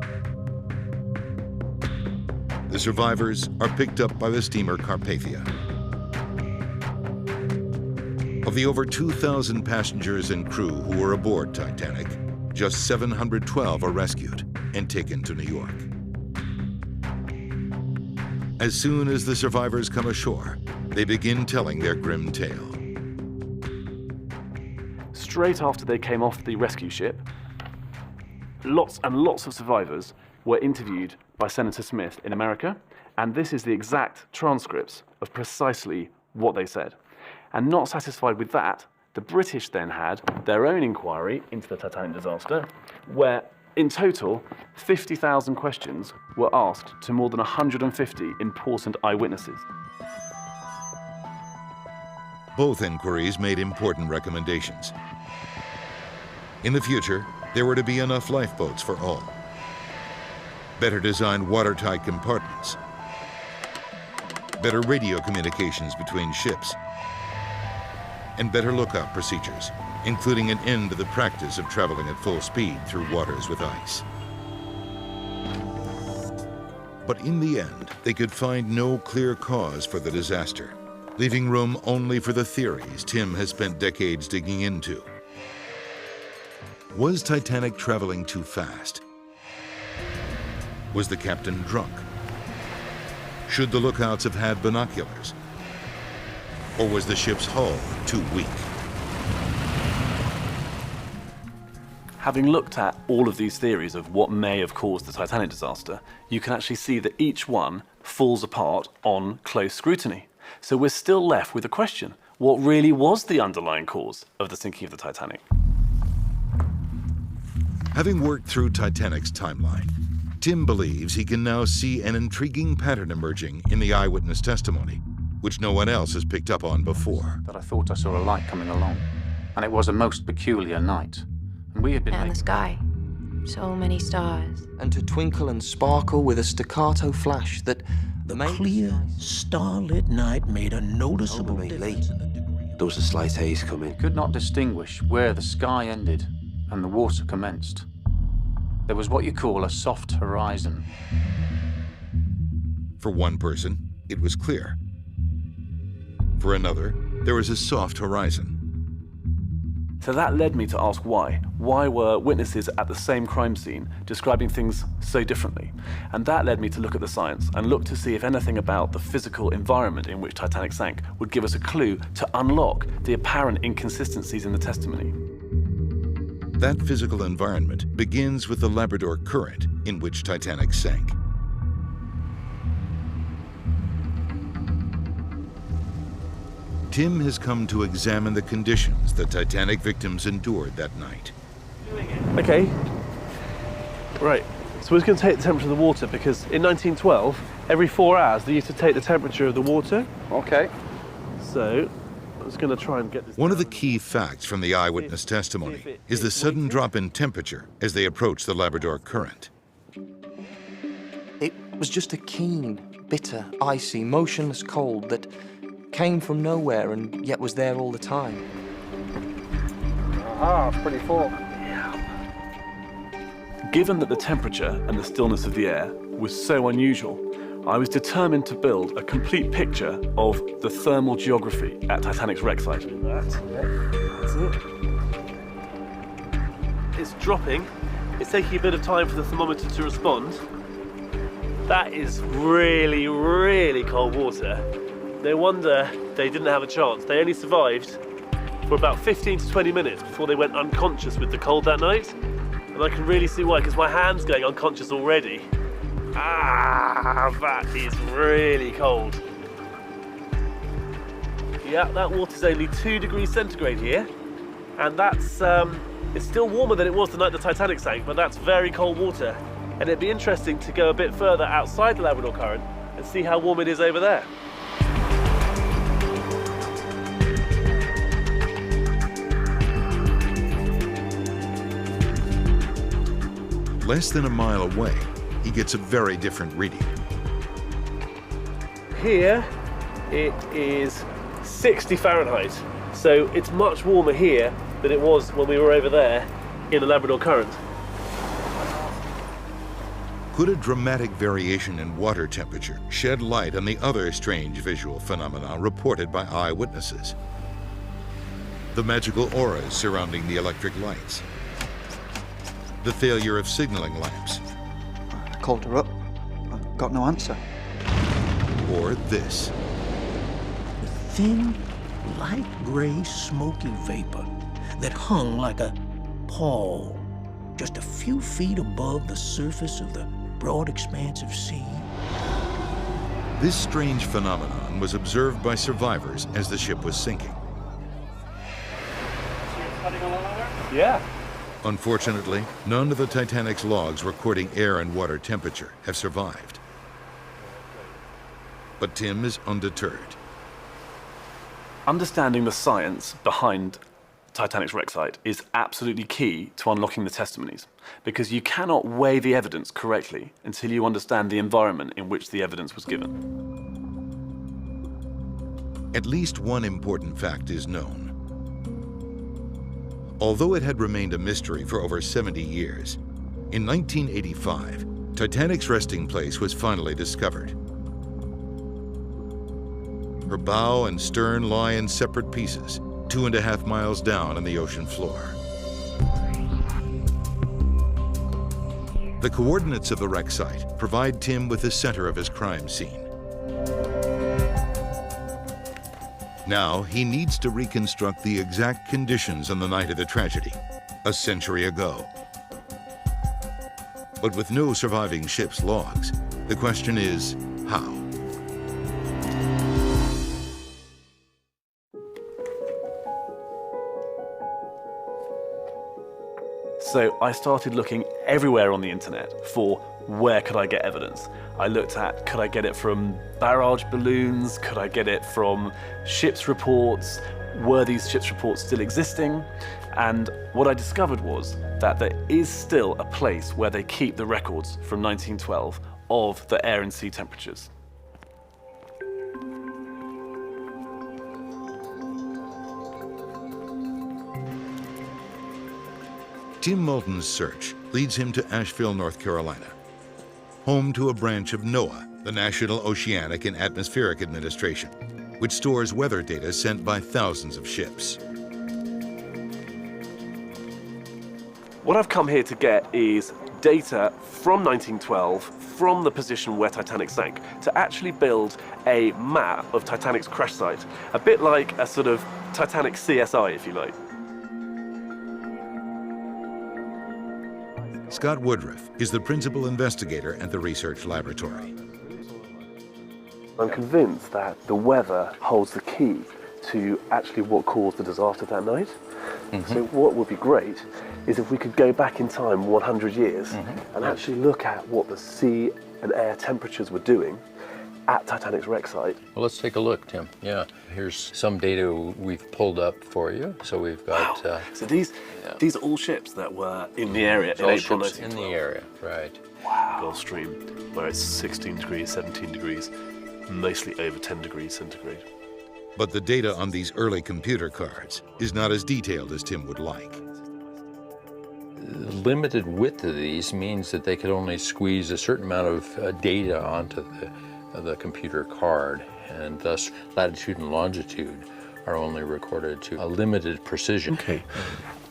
The survivors are picked up by the steamer Carpathia. Of the over 2,000 passengers and crew who were aboard Titanic, just 712 are rescued and taken to New York. As soon as the survivors come ashore, they begin telling their grim tale. Straight after they came off the rescue ship, lots and lots of survivors were interviewed by Senator Smith in America, and this is the exact transcripts of precisely what they said. And not satisfied with that, the British then had their own inquiry into the Titanic disaster, where in total, 50,000 questions were asked to more than 150 important eyewitnesses. Both inquiries made important recommendations. In the future, there were to be enough lifeboats for all, better designed watertight compartments, better radio communications between ships, and better lookout procedures, including an end to the practice of traveling at full speed through waters with ice. But in the end, they could find no clear cause for the disaster, leaving room only for the theories Tim has spent decades digging into. Was Titanic traveling too fast? Was the captain drunk? Should the lookouts have had binoculars? Or was the ship's hull too weak? Having looked at all of these theories of what may have caused the Titanic disaster, you can actually see that each one falls apart on close scrutiny. So we're still left with a question: what really was the underlying cause of the sinking of the Titanic? Having worked through Titanic's timeline, Tim believes he can now see an intriguing pattern emerging in the eyewitness testimony, which no one else has picked up on before. That I thought I saw a light coming along, and it was a most peculiar night. And we had been... And the sky. So many stars. And to twinkle and sparkle with a staccato flash that... The clear, starlit night made a noticeable difference in the degree. There was a slight haze coming. We could not distinguish where the sky ended and the water commenced. There was what you call a soft horizon. For one person, it was clear. For another, there was a soft horizon. So that led me to ask why. Why were witnesses at the same crime scene describing things so differently? And that led me to look at the science and look to see if anything about the physical environment in which Titanic sank would give us a clue to unlock the apparent inconsistencies in the testimony. That physical environment begins with the Labrador Current in which Titanic sank. Tim has come to examine the conditions the Titanic victims endured that night. Okay, right, so we're just going to take the temperature of the water because in 1912, every 4 hours they used to take the temperature of the water. Okay. So, I'm just going to try and get this. One of the key facts from the eyewitness testimony is the sudden drop in temperature as they approach the Labrador Current. It was just a keen, bitter, icy, motionless cold that came from nowhere and yet was there all the time. Aha, it's pretty full. Given that the temperature and the stillness of the air was so unusual, I was determined to build a complete picture of the thermal geography at Titanic's wreck site. That's it. It's dropping. It's taking a bit of time for the thermometer to respond. That is really, really cold water. No wonder they didn't have a chance. They only survived for about 15 to 20 minutes before they went unconscious with the cold that night. And I can really see why, because my hand's going unconscious already. Ah, that is really cold. Yeah, that water's only 2 degrees centigrade here. And that's, it's still warmer than it was the night the Titanic sank, but that's very cold water. And it'd be interesting to go a bit further outside the Labrador Current and see how warm it is over there. Less than a mile away, he gets a very different reading. Here, it is 60 Fahrenheit. So it's much warmer here than it was when we were over there in the Labrador Current. Could a dramatic variation in water temperature shed light on the other strange visual phenomena reported by eyewitnesses? The magical auras surrounding the electric lights. The failure of signaling lamps. I called her up. I got no answer. Or this. A thin, light gray, smoky vapor that hung like a pall just a few feet above the surface of the broad expanse of sea. This strange phenomenon was observed by survivors as the ship was sinking. Yeah. Unfortunately, none of the Titanic's logs recording air and water temperature have survived. But Tim is undeterred. Understanding the science behind Titanic's wreck site is absolutely key to unlocking the testimonies, because you cannot weigh the evidence correctly until you understand the environment in which the evidence was given. At least one important fact is known. Although it had remained a mystery for over 70 years, in 1985, Titanic's resting place was finally discovered. Her bow and stern lie in separate pieces, 2.5 miles down on the ocean floor. The coordinates of the wreck site provide Tim with the center of his crime scene. Now, he needs to reconstruct the exact conditions on the night of the tragedy, a century ago. But with no surviving ship's logs, the question is, how? So I started looking everywhere on the internet for where could I get evidence. I looked at, could I get it from barrage balloons? Could I get it from ships' reports? Were these ships' reports still existing? And what I discovered was that there is still a place where they keep the records from 1912 of the air and sea temperatures. Tim Moulton's search leads him to Asheville, North Carolina, home to a branch of NOAA, the National Oceanic and Atmospheric Administration, which stores weather data sent by thousands of ships. What I've come here to get is data from 1912, from the position where Titanic sank, to actually build a map of Titanic's crash site. A bit like a sort of Titanic CSI, if you like. Scott Woodruff is the principal investigator at the research laboratory. I'm convinced that the weather holds the key to actually what caused the disaster that night. So what would be great is if we could go back in time 100 years and actually look at what the sea and air temperatures were doing at Titanic's wreck site. Well, let's take a look, Tim. Yeah, here's some data we've pulled up for you. So we've got... Wow. So these are all ships that were in the area in April 1912. In the area, right. Wow. Gulf Stream, where it's 16 degrees, 17 degrees, mostly over 10 degrees centigrade. But the data on these early computer cards is not as detailed as Tim would like. Limited width of these means that they could only squeeze a certain amount of data onto the computer card, and thus latitude and longitude are only recorded to a limited precision. Okay.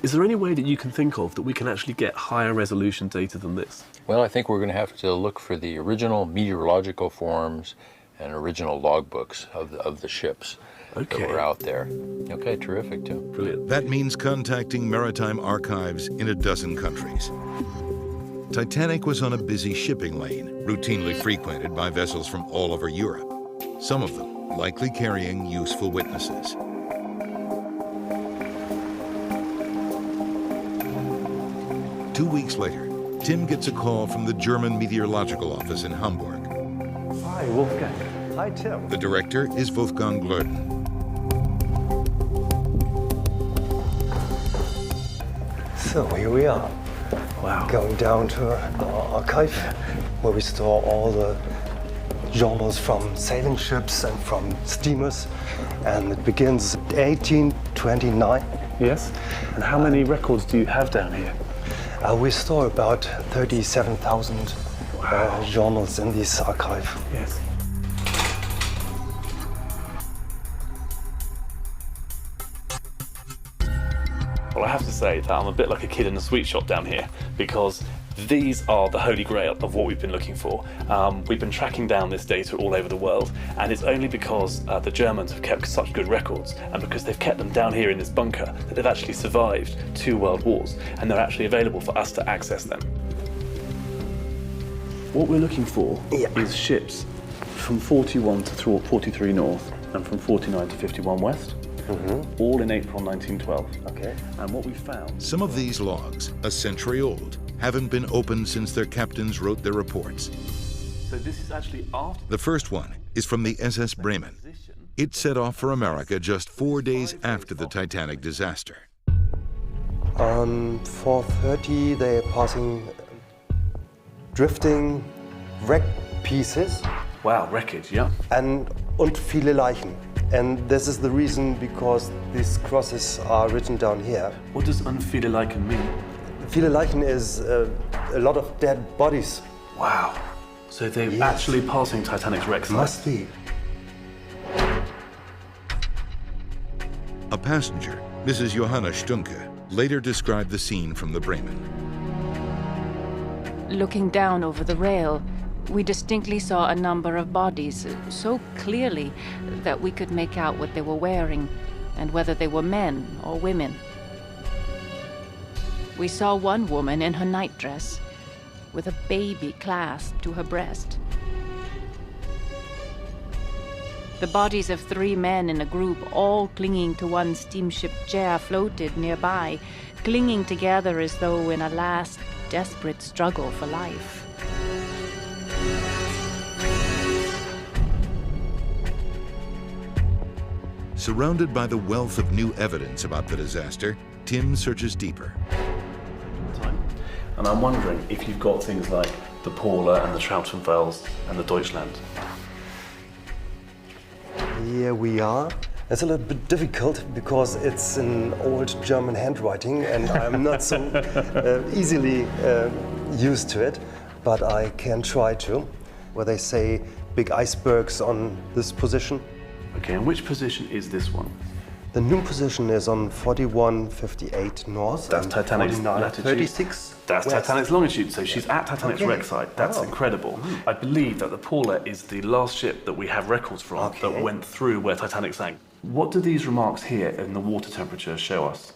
Is there any way that you can think of that we can actually get higher resolution data than this? Well, I think we're going to have to look for the original meteorological forms and original logbooks of the ships that were out there. Okay, terrific, Tim. Brilliant. That means contacting maritime archives in a dozen countries. Titanic was on a busy shipping lane, routinely frequented by vessels from all over Europe, some of them likely carrying useful witnesses. Two weeks later, Tim gets a call from the German Meteorological Office in Hamburg. Hi, Wolfgang. Hi, Tim. The director is Wolfgang Glöden. So here we are. Wow. Going down to our archive, where we store all the journals from sailing ships and from steamers. And it begins 1829. Yes. And how many records do you have down here? We store about 37,000 journals in this archive. Yes. Well, I have to say that I'm a bit like a kid in a sweet shop down here, because these are the holy grail of what we've been looking for. We've been tracking down this data all over the world, and it's only because the Germans have kept such good records, and because they've kept them down here in this bunker, that they've actually survived 2 world wars, and they're actually available for us to access them. What we're looking for is ships from 41 to 43 north, and from 49 to 51 west. All in April 1912. Okay. And what we found... Some of these logs, a century old, haven't been opened since their captains wrote their reports. So this is actually after... The first one is from the SS Bremen. It set off for America just 4 days after the Titanic disaster. 4:30, they're passing drifting wreck pieces. Wow, wreckage, yeah. Und viele Leichen. And this is the reason because these crosses are written down here. What does viele Leichen mean? Viele Leichen is a lot of dead bodies. Wow. So they're actually passing Titanic's wreck site? Must be. A passenger, Mrs. Johanna Stunke, later described the scene from the Bremen. Looking down over the rail, we distinctly saw a number of bodies, so clearly that we could make out what they were wearing and whether they were men or women. We saw one woman in her nightdress with a baby clasped to her breast. The bodies of 3 men in a group, all clinging to one steamship chair, floated nearby, clinging together as though in a last desperate struggle for life. Surrounded by the wealth of new evidence about the disaster, Tim searches deeper. And I'm wondering if you've got things like the Paula and the Trautenfels and the Deutschland. Here we are. It's a little bit difficult because it's in old German handwriting and I'm not so easily used to it, but I can try to. Where they say big icebergs on this position. Okay, and which position is this one? The noon position is on 4158 north. That's and Titanic's 49, latitude. 36 That's west. Titanic's longitude, so she's at Titanic's Okay. wreck site. That's Wow. incredible. I believe that the Paula is the last ship that we have records from that went through where Titanic sank. What do these remarks here in the water temperature show us?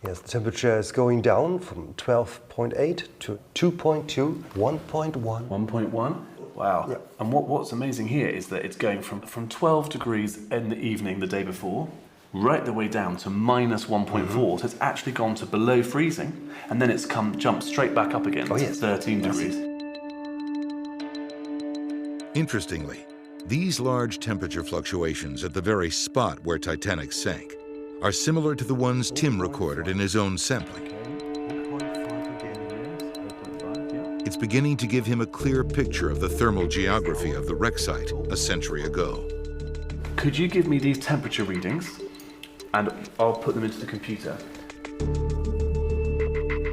Yes, the temperature is going down from 12.8 to 2.2, 1.1. 1.1? Wow. Yeah. And what's amazing here is that it's going from 12 degrees in the evening the day before, right the way down to minus 1.4. So it's actually gone to below freezing, and then it's jumped straight back up again to 13 degrees. Interestingly, these large temperature fluctuations at the very spot where Titanic sank are similar to the ones Tim recorded in his own sampling. It's beginning to give him a clear picture of the thermal geography of the wreck site a century ago. Could you give me these temperature readings, and I'll put them into the computer?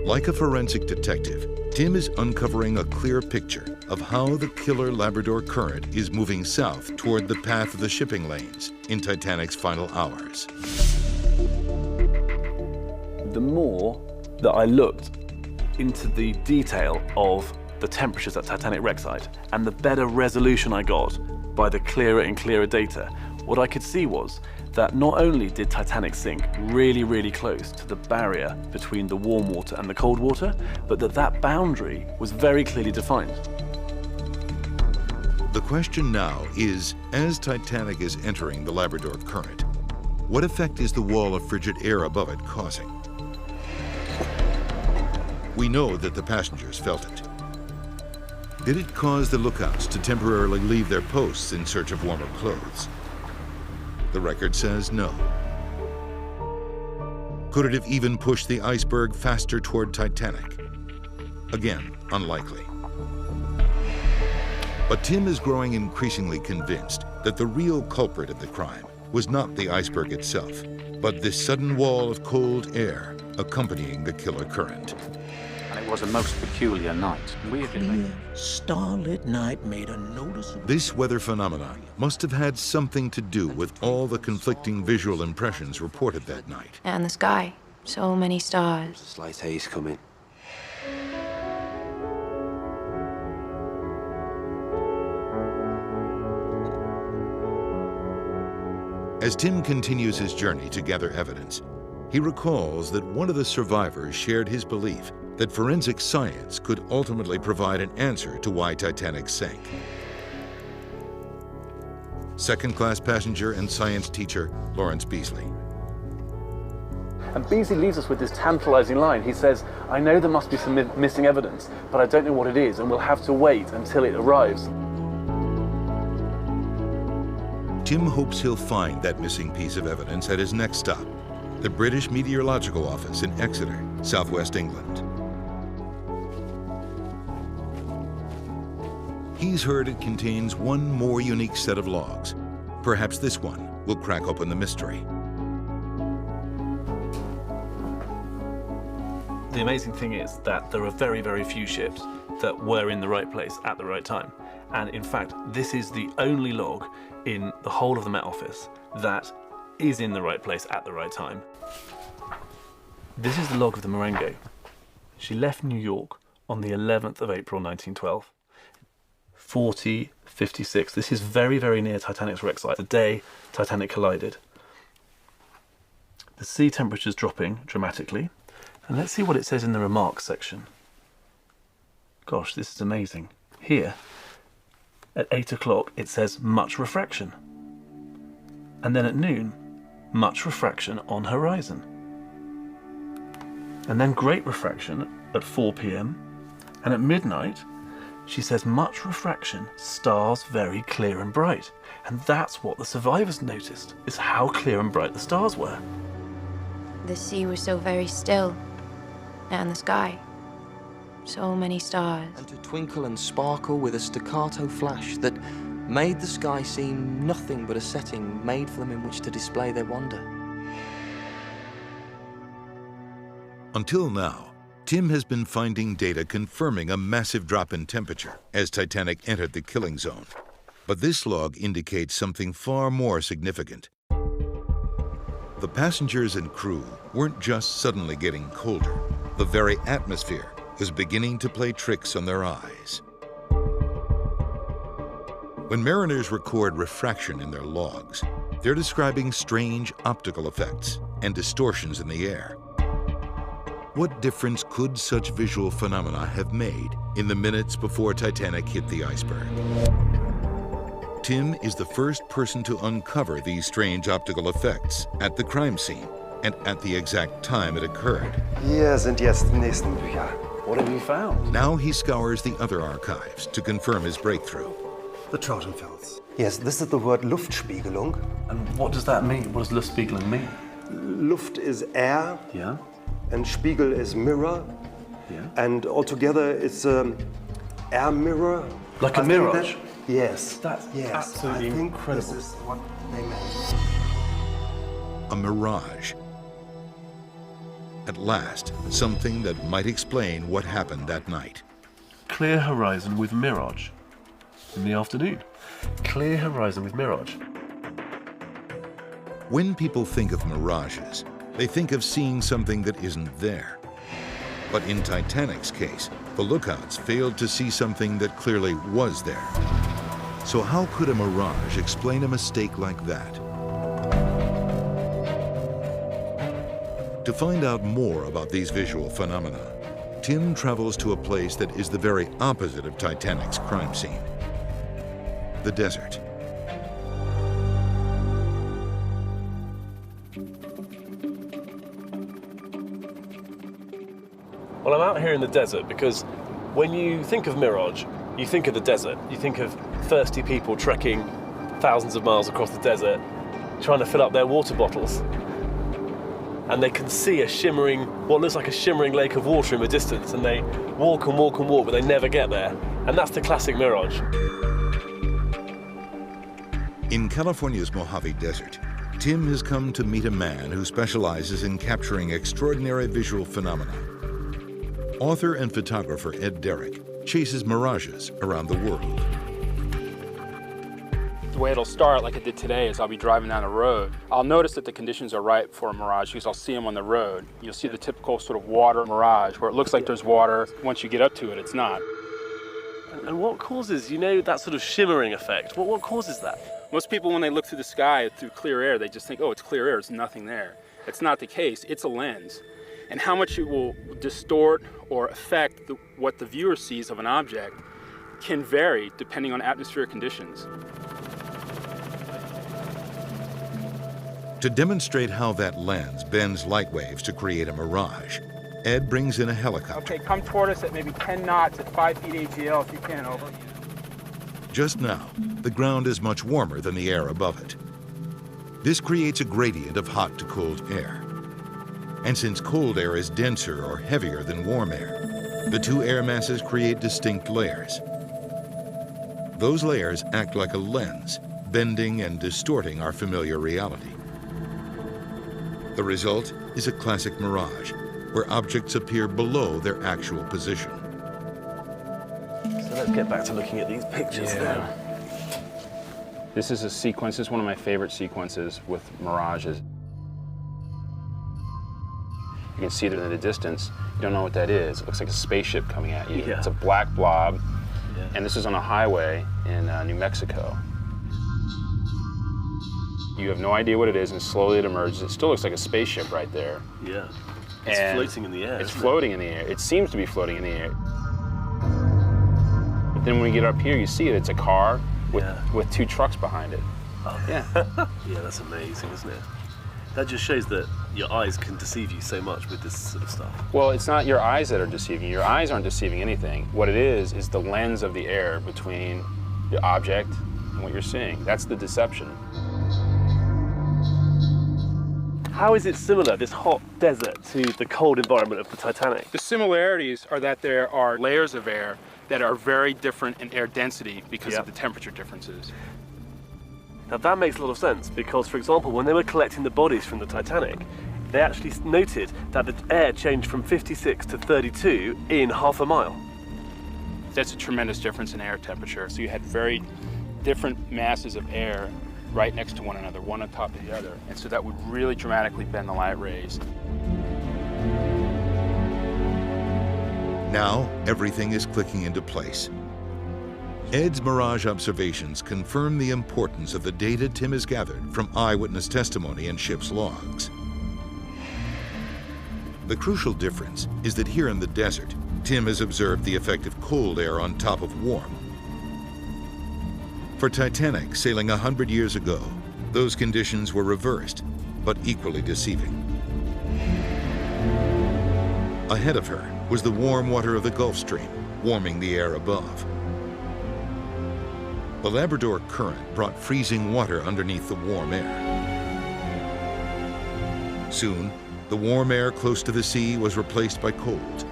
Like a forensic detective, Tim is uncovering a clear picture of how the killer Labrador Current is moving south toward the path of the shipping lanes in Titanic's final hours. The more that I looked into the detail of the temperatures at Titanic wreck site and the better resolution I got by the clearer and clearer data, what I could see was that not only did Titanic sink really, really close to the barrier between the warm water and the cold water, but that boundary was very clearly defined. The question now is, as Titanic is entering the Labrador Current, what effect is the wall of frigid air above it causing? We know that the passengers felt it. Did it cause the lookouts to temporarily leave their posts in search of warmer clothes? The record says no. Could it have even pushed the iceberg faster toward Titanic? Again, unlikely. But Tim is growing increasingly convinced that the real culprit of the crime was not the iceberg itself, but this sudden wall of cold air accompanying the killer current. And it was a most peculiar night. We had been making... Starlit night made a noticeable... This weather phenomenon must have had something to do with all the conflicting visual impressions reported that night. And the sky. So many stars. Slight haze coming. As Tim continues his journey to gather evidence, he recalls that one of the survivors shared his belief that forensic science could ultimately provide an answer to why Titanic sank. Second-class passenger and science teacher Lawrence Beasley. And Beasley leaves us with this tantalizing line. He says, "I know there must be some missing evidence, but I don't know what it is, and we'll have to wait until it arrives." Tim hopes he'll find that missing piece of evidence at his next stop, the British Meteorological Office in Exeter, southwest England. He's heard it contains one more unique set of logs. Perhaps this one will crack open the mystery. The amazing thing is that there are very, very few ships that were in the right place at the right time. And in fact, this is the only log in the whole of the Met Office that is in the right place at the right time. This is the log of the Marengo. She left New York on the 11th of April 1912. 40:56. This is very, very near Titanic's wreck site, the day Titanic collided. The sea temperature's dropping dramatically. And let's see what it says in the remarks section. Gosh, this is amazing. Here, at 8 o'clock, it says much refraction. And then at noon, much refraction on horizon. And then great refraction at 4 p.m. And at midnight, she says much refraction, stars very clear and bright. And that's what the survivors noticed, is how clear and bright the stars were. The sea was so very still. And the sky. So many stars. And to twinkle and sparkle with a staccato flash that made the sky seem nothing but a setting made for them in which to display their wonder. Until now, Tim has been finding data confirming a massive drop in temperature as Titanic entered the killing zone. But this log indicates something far more significant. the passengers and crew weren't just suddenly getting colder. The very atmosphere was beginning to play tricks on their eyes. When mariners record refraction in their logs, they're describing strange optical effects and distortions in the air. What difference could such visual phenomena have made in the minutes before Titanic hit the iceberg? Tim is the first person to uncover these strange optical effects at the crime scene and at the exact time it occurred. Hier sind jetzt die nächsten Bücher. What have you found? Now he scours the other archives to confirm his breakthrough. The Trautenfels. Yes, this is the word Luftspiegelung. And what does that mean? What does Luftspiegelung mean? Luft is air. Yeah. And Spiegel is mirror. Yeah. And altogether it's air mirror. Like a mirage? Yes. That's absolutely I think incredible. This is what they meant. A mirage. At last, something that might explain what happened that night. Clear horizon with mirage in the afternoon. Clear horizon with mirage. When people think of mirages, they think of seeing something that isn't there. But in Titanic's case, the lookouts failed to see something that clearly was there. So how could a mirage explain a mistake like that? To find out more about these visual phenomena, Tim travels to a place that is the very opposite of Titanic's crime scene: the desert. Well, I'm out here in the desert because when you think of mirage, you think of the desert. You think of thirsty people trekking thousands of miles across the desert, trying to fill up their water bottles. And they can see a shimmering, what looks like a shimmering lake of water in the distance, and they walk and walk and walk, but they never get there. And that's the classic mirage. In California's Mojave Desert, Tim has come to meet a man who specializes in capturing extraordinary visual phenomena. Author and photographer Ed Derrick chases mirages around the world. The way it'll start, like it did today, is I'll be driving down the road. I'll notice that the conditions are right for a mirage because I'll see them on the road. You'll see the typical sort of water mirage where it looks like there's water. Once you get up to it, it's not. And what causes, that sort of shimmering effect? What causes that? Most people, when they look through the sky through clear air, they just think, oh, it's clear air, there's nothing there. It's not the case, it's a lens. And how much it will distort or affect what the viewer sees of an object can vary depending on atmospheric conditions. To demonstrate how that lens bends light waves to create a mirage, Ed brings in a helicopter. Okay, come toward us at maybe 10 knots at 5 feet AGL if you can, over. Just now, the ground is much warmer than the air above it. This creates a gradient of hot to cold air. And since cold air is denser or heavier than warm air, the two air masses create distinct layers. Those layers act like a lens, bending and distorting our familiar reality. The result is a classic mirage, where objects appear below their actual position. So let's get back to looking at these pictures then. This is a sequence, this is one of my favorite sequences with mirages. You can see it in the distance. You don't know what that is. It looks like a spaceship coming at you. Yeah. It's a black blob, and this is on a highway in New Mexico. You have no idea what it is, and slowly it emerges. It still looks like a spaceship right there. Yeah. It's floating in the air. It's floating in the air. It seems to be floating in the air. But then when you get up here, you see it. It's a car with two trucks behind it. Oh. Yeah. Yeah, that's amazing, isn't it? That just shows that your eyes can deceive you so much with this sort of stuff. Well, it's not your eyes that are deceiving you. Your eyes aren't deceiving anything. What it is the lens of the air between the object and what you're seeing. That's the deception. How is it similar, this hot desert, to the cold environment of the Titanic? The similarities are that there are layers of air that are very different in air density because of the temperature differences. Now that makes a lot of sense because, for example, when they were collecting the bodies from the Titanic, they actually noted that the air changed from 56 to 32 in half a mile. That's a tremendous difference in air temperature. So you had very different masses of air right next to one another, one on top of the other. And so that would really dramatically bend the light rays. Now, everything is clicking into place. Ed's mirage observations confirm the importance of the data Tim has gathered from eyewitness testimony and ship's logs. The crucial difference is that here in the desert, Tim has observed the effect of cold air on top of warm. For Titanic sailing 100 years ago, those conditions were reversed, but equally deceiving. Ahead of her was the warm water of the Gulf Stream, warming the air above. The Labrador current brought freezing water underneath the warm air. Soon, the warm air close to the sea was replaced by cold.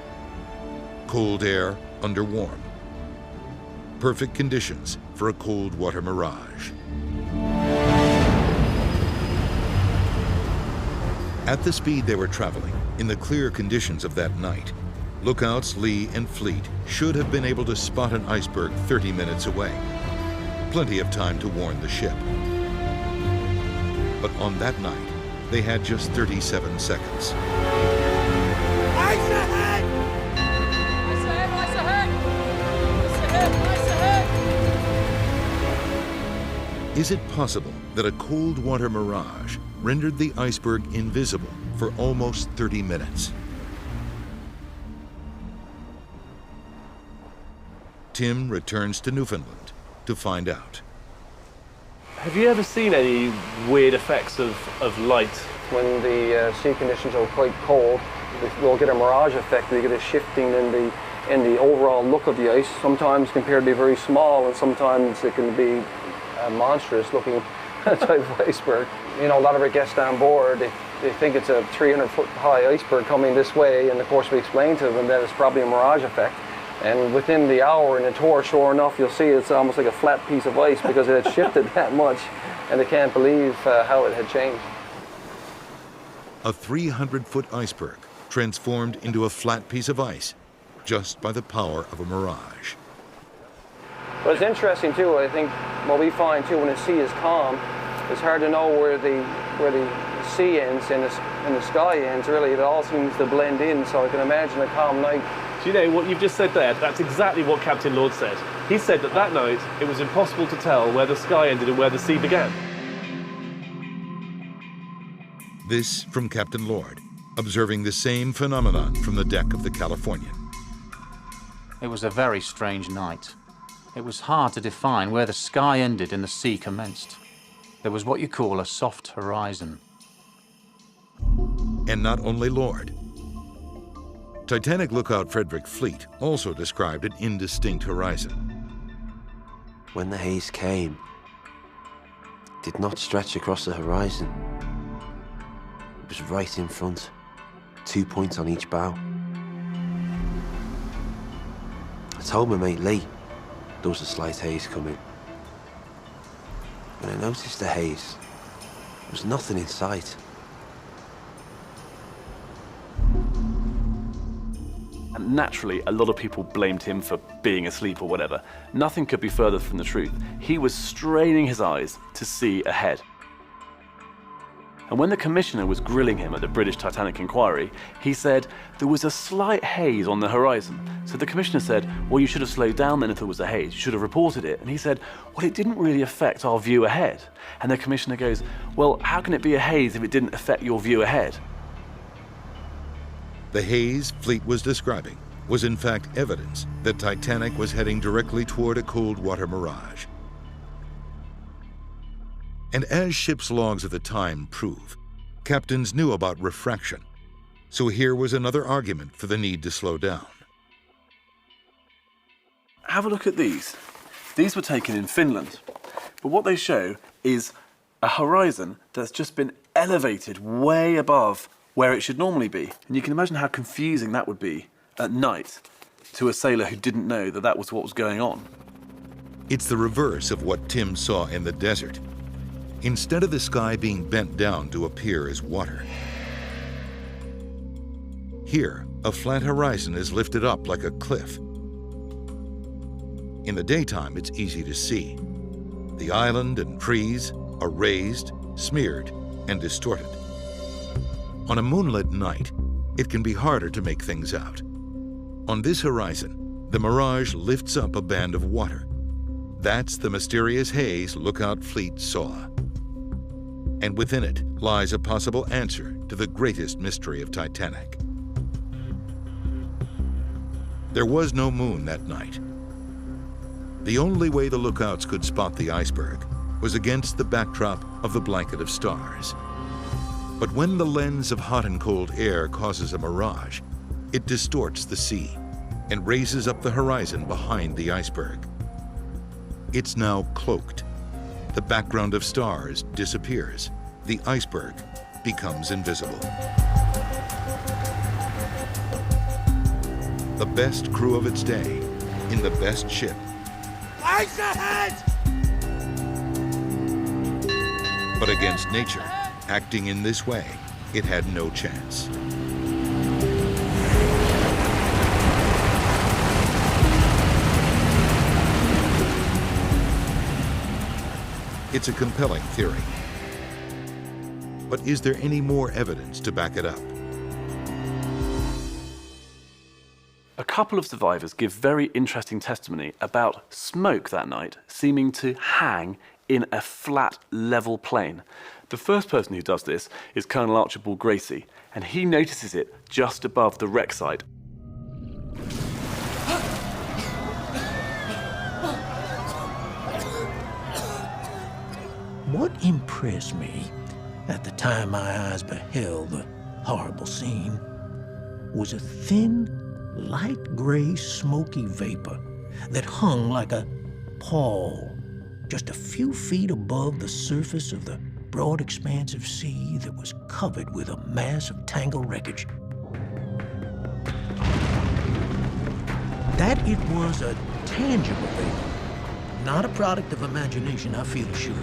Cold air under warm. Perfect conditions for a cold water mirage. At the speed they were traveling, in the clear conditions of that night, lookouts Lee and Fleet should have been able to spot an iceberg 30 minutes away. Plenty of time to warn the ship. But on that night, they had just 37 seconds. Ice ahead! Ice ahead! Ice ahead! Ice ahead! Ice ahead! Is it possible that a cold water mirage rendered the iceberg invisible for almost 30 minutes? Tim returns to Newfoundland to find out. Have you ever seen any weird effects of light? When the sea conditions are quite cold, we'll get a mirage effect. We get a shifting in the overall look of the ice. Sometimes it can appear to be very small, and sometimes it can be a monstrous looking type of iceberg. You know, a lot of our guests on board, they think it's a 300-foot high iceberg coming this way, and of course we explain to them that it's probably a mirage effect. And within the hour in the tour, sure enough, you'll see it's almost like a flat piece of ice because it had shifted that much, and they can't believe how it had changed. A 300-foot iceberg transformed into a flat piece of ice just by the power of a mirage. But it's interesting too, I think what we find too when the sea is calm, it's hard to know where the sea ends and the sky ends. Really, it all seems to blend in, so I can imagine a calm night. Do you know what you've just said there? That's exactly what Captain Lord said. He said that night it was impossible to tell where the sky ended and where the sea began. This from Captain Lord, observing the same phenomenon from the deck of the Californian. It was a very strange night. It was hard to define where the sky ended and the sea commenced. There was what you call a soft horizon. And not only Lord. Titanic lookout Frederick Fleet also described an indistinct horizon. When the haze came, it did not stretch across the horizon. It was right in front, 2 points on each bow. I told my mate Lee there was a slight haze coming. When I noticed the haze, there was nothing in sight. And naturally, a lot of people blamed him for being asleep or whatever. Nothing could be further from the truth. He was straining his eyes to see ahead. And when the commissioner was grilling him at the British Titanic inquiry, he said there was a slight haze on the horizon. So the commissioner said, well, you should have slowed down then if there was a haze. You should have reported it. And he said, well, it didn't really affect our view ahead. And the commissioner goes, well, how can it be a haze if it didn't affect your view ahead? The haze Fleet was describing was in fact evidence that Titanic was heading directly toward a cold water mirage. And as ship's logs of the time prove, captains knew about refraction. So here was another argument for the need to slow down. Have a look at these. These were taken in Finland. But what they show is a horizon that's just been elevated way above where it should normally be. And you can imagine how confusing that would be at night to a sailor who didn't know that that was what was going on. It's the reverse of what Tim saw in the desert. Instead of the sky being bent down to appear as water, here, a flat horizon is lifted up like a cliff. In the daytime, it's easy to see. The island and trees are raised, smeared, and distorted. On a moonlit night, it can be harder to make things out. On this horizon, the mirage lifts up a band of water. That's the mysterious haze Lookout Fleet saw. And within it lies a possible answer to the greatest mystery of Titanic. There was no moon that night. The only way the lookouts could spot the iceberg was against the backdrop of the blanket of stars. But when the lens of hot and cold air causes a mirage, it distorts the sea and raises up the horizon behind the iceberg. It's now cloaked. The background of stars disappears. The iceberg becomes invisible. The best crew of its day, in the best ship. Ice ahead! But against nature, acting in this way, it had no chance. It's a compelling theory. But is there any more evidence to back it up? A couple of survivors give very interesting testimony about smoke that night seeming to hang in a flat, level plane. The first person who does this is Colonel Archibald Gracie, and he notices it just above the wreck site. What impressed me at the time my eyes beheld the horrible scene was a thin, light gray, smoky vapor that hung like a pall just a few feet above the surface of the broad expanse of sea that was covered with a mass of tangled wreckage. That it was a tangible vapor, not a product of imagination, I feel assured.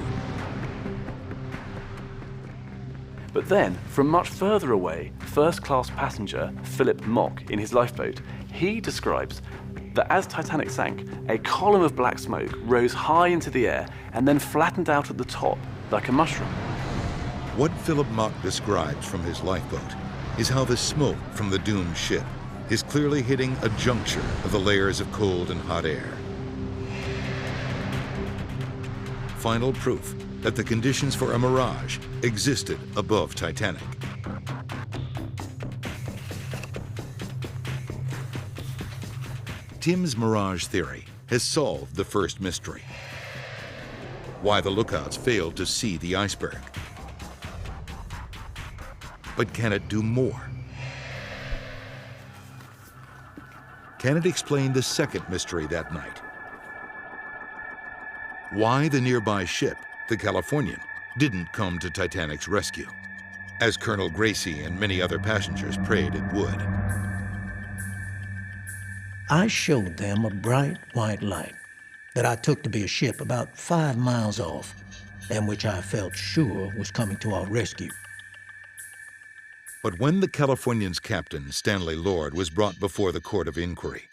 But then, from much further away, first-class passenger Philip Mock, in his lifeboat, he describes that as Titanic sank, a column of black smoke rose high into the air and then flattened out at the top like a mushroom. What Philip Mock describes from his lifeboat is how the smoke from the doomed ship is clearly hitting a juncture of the layers of cold and hot air. Final proof that the conditions for a mirage existed above Titanic. Tim's mirage theory has solved the first mystery: why the lookouts failed to see the iceberg. But can it do more? Can it explain the second mystery that night? Why the nearby ship, the Californian, didn't come to Titanic's rescue, as Colonel Gracie and many other passengers prayed it would. I showed them a bright white light that I took to be a ship about 5 miles off, and which I felt sure was coming to our rescue. But when the Californian's captain, Stanley Lord, was brought before the court of inquiry,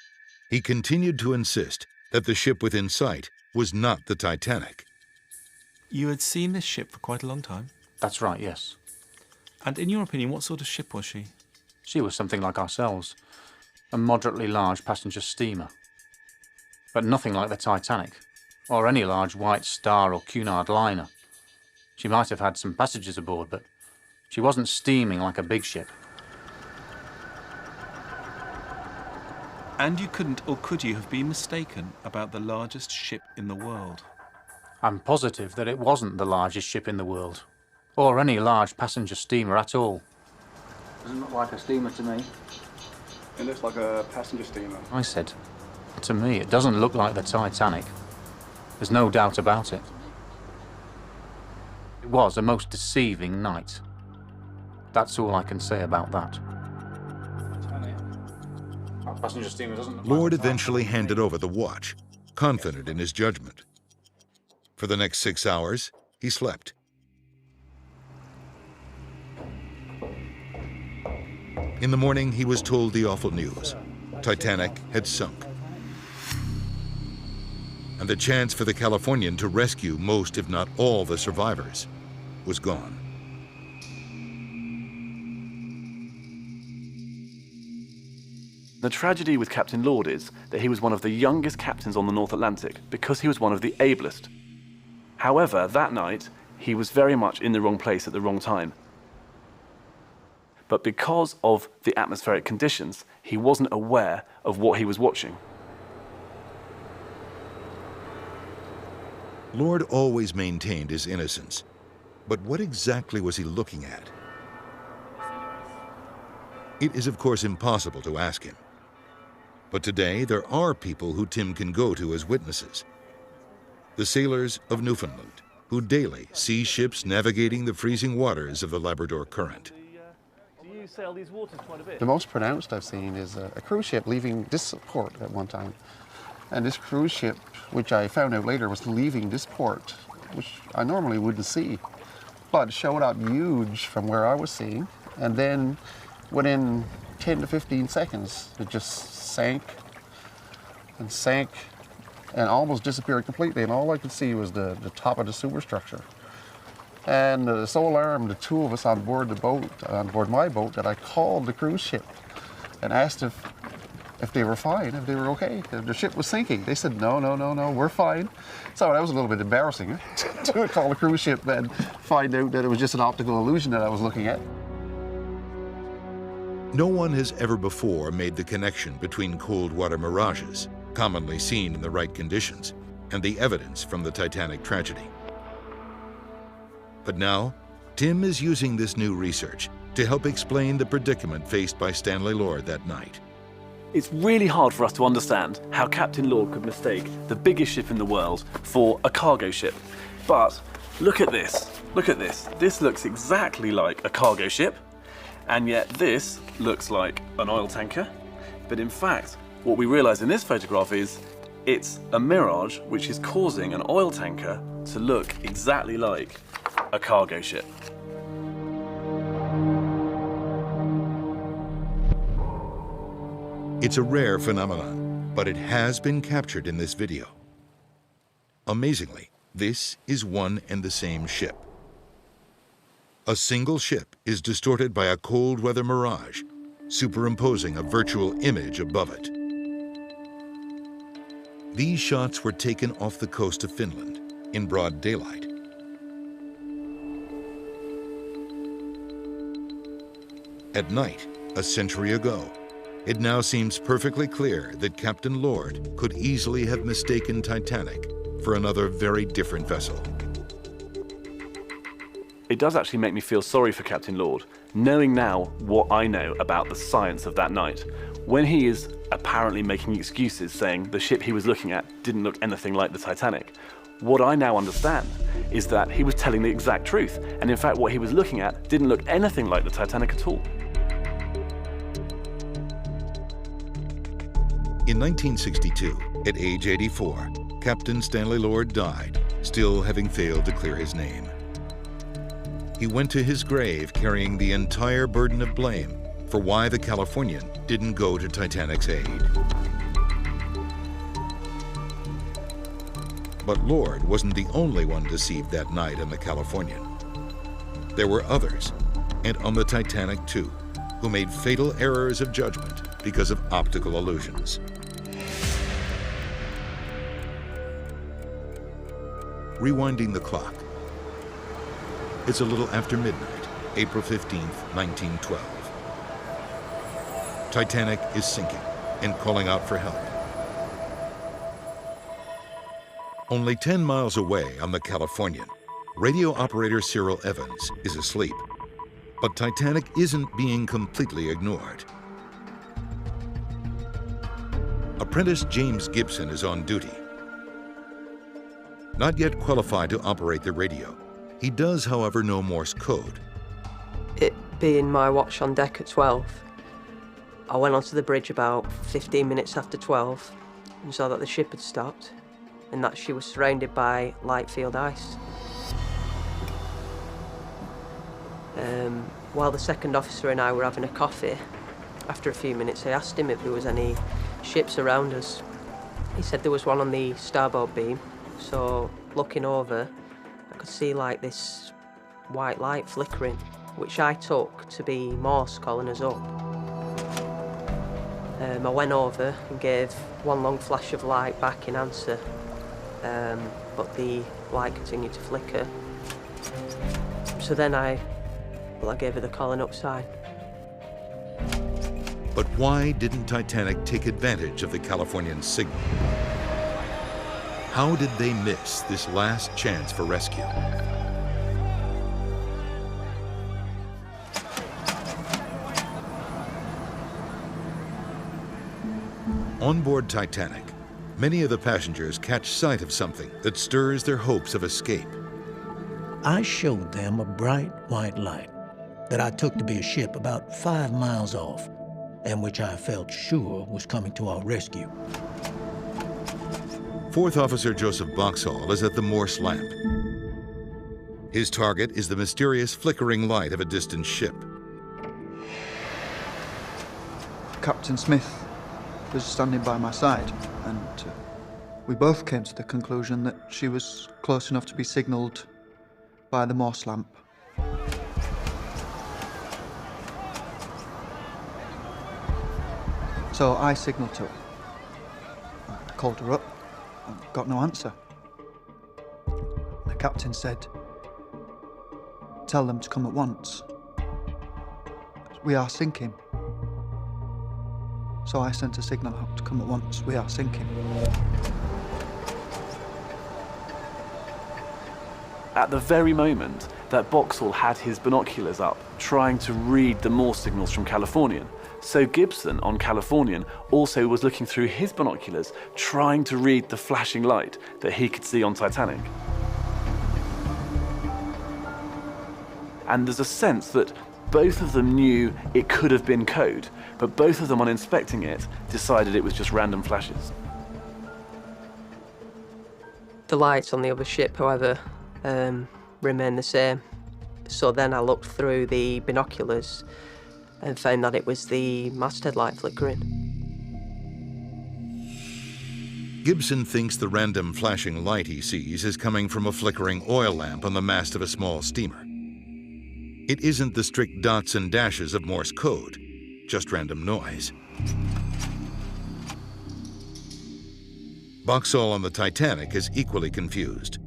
he continued to insist that the ship within sight was not the Titanic. You had seen this ship for quite a long time? That's right, yes. And in your opinion, what sort of ship was she? She was something like ourselves, a moderately large passenger steamer. But nothing like the Titanic, or any large White Star or Cunard liner. She might have had some passengers aboard, but she wasn't steaming like a big ship. And you couldn't, or could you, have been mistaken about the largest ship in the world? I'm positive that it wasn't the largest ship in the world, or any large passenger steamer at all. Doesn't look like a steamer to me. It looks like a passenger steamer. I said, to me, it doesn't look like the Titanic. There's no doubt about it. It was a most deceiving night. That's all I can say about that. Passenger steamer doesn't look Lord eventually handed over the watch, confident in his judgment. For the next 6 hours, he slept. In the morning, he was told the awful news. Titanic had sunk. and the chance for the Californian to rescue most, if not all, the survivors was gone. The tragedy with Captain Lord is that he was one of the youngest captains on the North Atlantic because he was one of the ablest. However, that night, he was very much in the wrong place at the wrong time. But because of the atmospheric conditions, he wasn't aware of what he was watching. Lord always maintained his innocence, but what exactly was he looking at? It is, of course, impossible to ask him. But today, there are people who Tim can go to as witnesses. The sailors of Newfoundland, who daily see ships navigating the freezing waters of the Labrador Current. Do you sail these waters quite a bit? The most pronounced I've seen is a cruise ship leaving this port at one time. And this cruise ship, which I found out later was leaving this port, which I normally wouldn't see, but showed up huge from where I was seeing. And then within 10 to 15 seconds, it just sank and almost disappeared completely. And all I could see was the top of the superstructure. And the so alarmed, the two of us on board my boat, that I called the cruise ship and asked if they were fine, if they were okay, if the ship was sinking. They said, no, we're fine. So that was a little bit embarrassing to call the cruise ship and find out that it was just an optical illusion that I was looking at. No one has ever before made the connection between cold water mirages, commonly seen in the right conditions, and the evidence from the Titanic tragedy. But now, Tim is using this new research to help explain the predicament faced by Stanley Lord that night. It's really hard for us to understand how Captain Lord could mistake the biggest ship in the world for a cargo ship. But look at this. Look at this. This looks exactly like a cargo ship, and yet this looks like an oil tanker. But in fact, what we realize in this photograph is it's a mirage which is causing an oil tanker to look exactly like a cargo ship. It's a rare phenomenon, but it has been captured in this video. Amazingly, this is one and the same ship. A single ship is distorted by a cold weather mirage, superimposing a virtual image above it. These shots were taken off the coast of Finland in broad daylight. At night, a century ago, it now seems perfectly clear that Captain Lord could easily have mistaken Titanic for another very different vessel. It does actually make me feel sorry for Captain Lord, knowing now what I know about the science of that night. When he is apparently making excuses saying the ship he was looking at didn't look anything like the Titanic, what I now understand is that he was telling the exact truth, and in fact what he was looking at didn't look anything like the Titanic at all. In 1962, at age 84, Captain Stanley Lord died, still having failed to clear his name. He went to his grave carrying the entire burden of blame for why the Californian didn't go to Titanic's aid. But Lord wasn't the only one deceived that night on the Californian. There were others, and on the Titanic too, who made fatal errors of judgment because of optical illusions. Rewinding the clock. It's a little after midnight, April 15th, 1912. Titanic is sinking and calling out for help. Only 10 miles away on the Californian, radio operator Cyril Evans is asleep. But Titanic isn't being completely ignored. Apprentice James Gibson is on duty. Not yet qualified to operate the radio, he does, however, know Morse code. It being my watch on deck at 12, I went onto the bridge about 15 minutes after 12 and saw that the ship had stopped and that she was surrounded by light field ice. While the second officer and I were having a coffee, after a few minutes I asked him if there was any ships around us. He said there was one on the starboard beam, so looking over, I could see like this white light flickering, which I took to be Morse calling us up. I went over and gave one long flash of light back in answer, but the light continued to flicker. So then I gave her the calling up sign. But why didn't Titanic take advantage of the Californian signal? How did they miss this last chance for rescue? On board Titanic, many of the passengers catch sight of something that stirs their hopes of escape. I showed them a bright white light that I took to be a ship about 5 miles off, and which I felt sure was coming to our rescue. Fourth Officer Joseph Boxhall is at the Morse lamp. His target is the mysterious flickering light of a distant ship. Captain Smith was standing by my side, and we both came to the conclusion that she was close enough to be signalled by the Morse lamp. So I signalled to her. I called her up and got no answer. The captain said, "Tell them to come at once. We are sinking." So I sent a signal out to come at once. We are sinking. At the very moment that Boxhall had his binoculars up, trying to read the Morse signals from Californian, so Gibson on Californian also was looking through his binoculars, trying to read the flashing light that he could see on Titanic. And there's a sense that both of them knew it could have been code, but both of them, on inspecting it, decided it was just random flashes. The lights on the other ship, however, remained the same. So then I looked through the binoculars and found that it was the masthead light flickering. Gibson thinks the random flashing light he sees is coming from a flickering oil lamp on the mast of a small steamer. It isn't the strict dots and dashes of Morse code, just random noise. Boxhall on the Titanic is equally confused.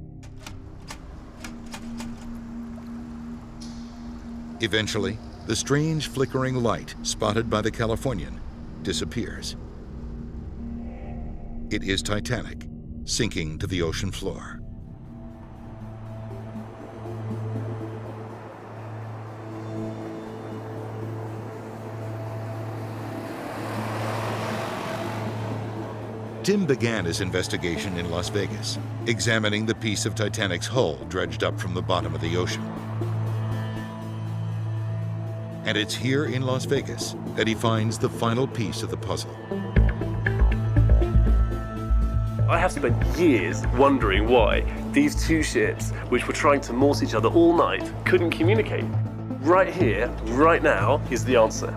Eventually, the strange flickering light spotted by the Californian disappears. It is Titanic sinking to the ocean floor. Tim began his investigation in Las Vegas, examining the piece of Titanic's hull dredged up from the bottom of the ocean. And it's here in Las Vegas that he finds the final piece of the puzzle. I have spent years wondering why these two ships, which were trying to Morse each other all night, couldn't communicate. Right here, right now, is the answer.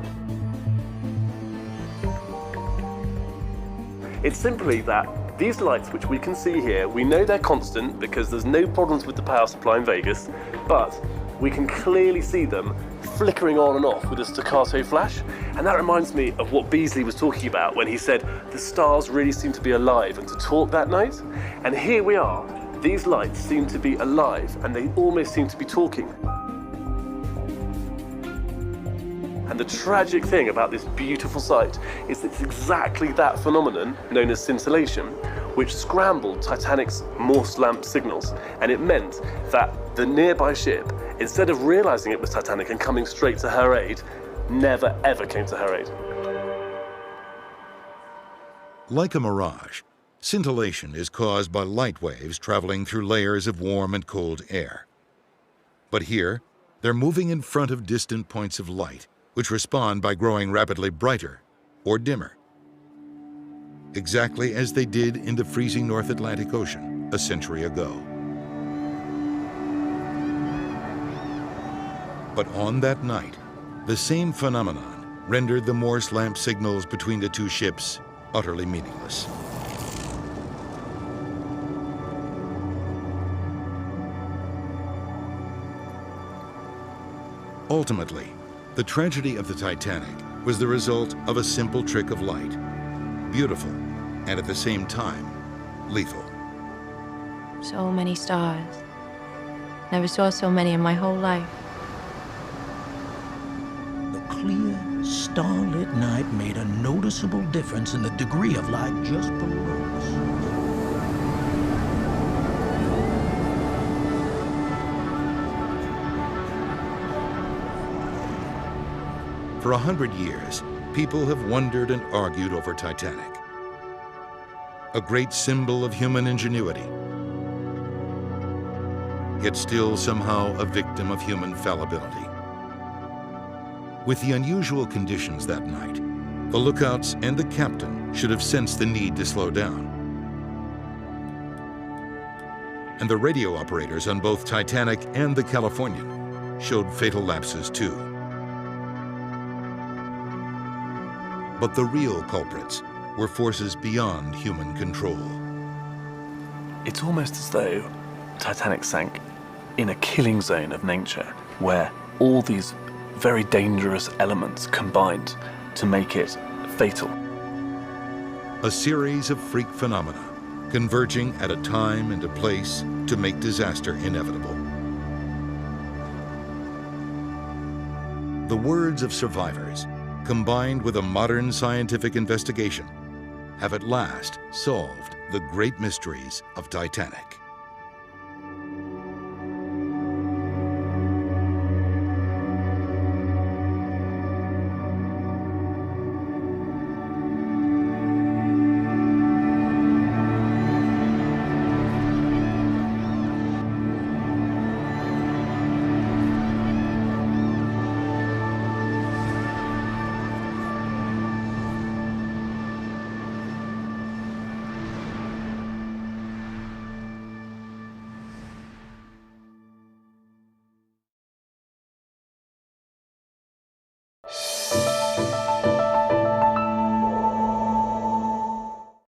It's simply that these lights, which we can see here, we know they're constant because there's no problems with the power supply in Vegas, but we can clearly see them flickering on and off with a staccato flash. And that reminds me of what Beasley was talking about when he said the stars really seem to be alive and to talk that night. And here we are. These lights seem to be alive and they almost seem to be talking. And the tragic thing about this beautiful sight is it's exactly that phenomenon, known as scintillation, which scrambled Titanic's Morse lamp signals. And it meant that the nearby ship, instead of realizing it was Titanic and coming straight to her aid, never ever came to her aid. Like a mirage, scintillation is caused by light waves traveling through layers of warm and cold air. But here, they're moving in front of distant points of light, which respond by growing rapidly brighter or dimmer, exactly as they did in the freezing North Atlantic Ocean a century ago. But on that night, the same phenomenon rendered the Morse lamp signals between the two ships utterly meaningless. Ultimately, the tragedy of the Titanic was the result of a simple trick of light, beautiful and at the same time lethal. So many stars. Never saw so many in my whole life. The clear, starlit night made a noticeable difference in the degree of light just below us. For 100 years, people have wondered and argued over Titanic, a great symbol of human ingenuity, yet still somehow a victim of human fallibility. With the unusual conditions that night, the lookouts and the captain should have sensed the need to slow down. And the radio operators on both Titanic and the Californian showed fatal lapses too. But the real culprits were forces beyond human control. It's almost as though Titanic sank in a killing zone of nature, where all these very dangerous elements combined to make it fatal. A series of freak phenomena converging at a time and a place to make disaster inevitable. The words of survivors, combined with a modern scientific investigation, have at last solved the great mysteries of Titanic.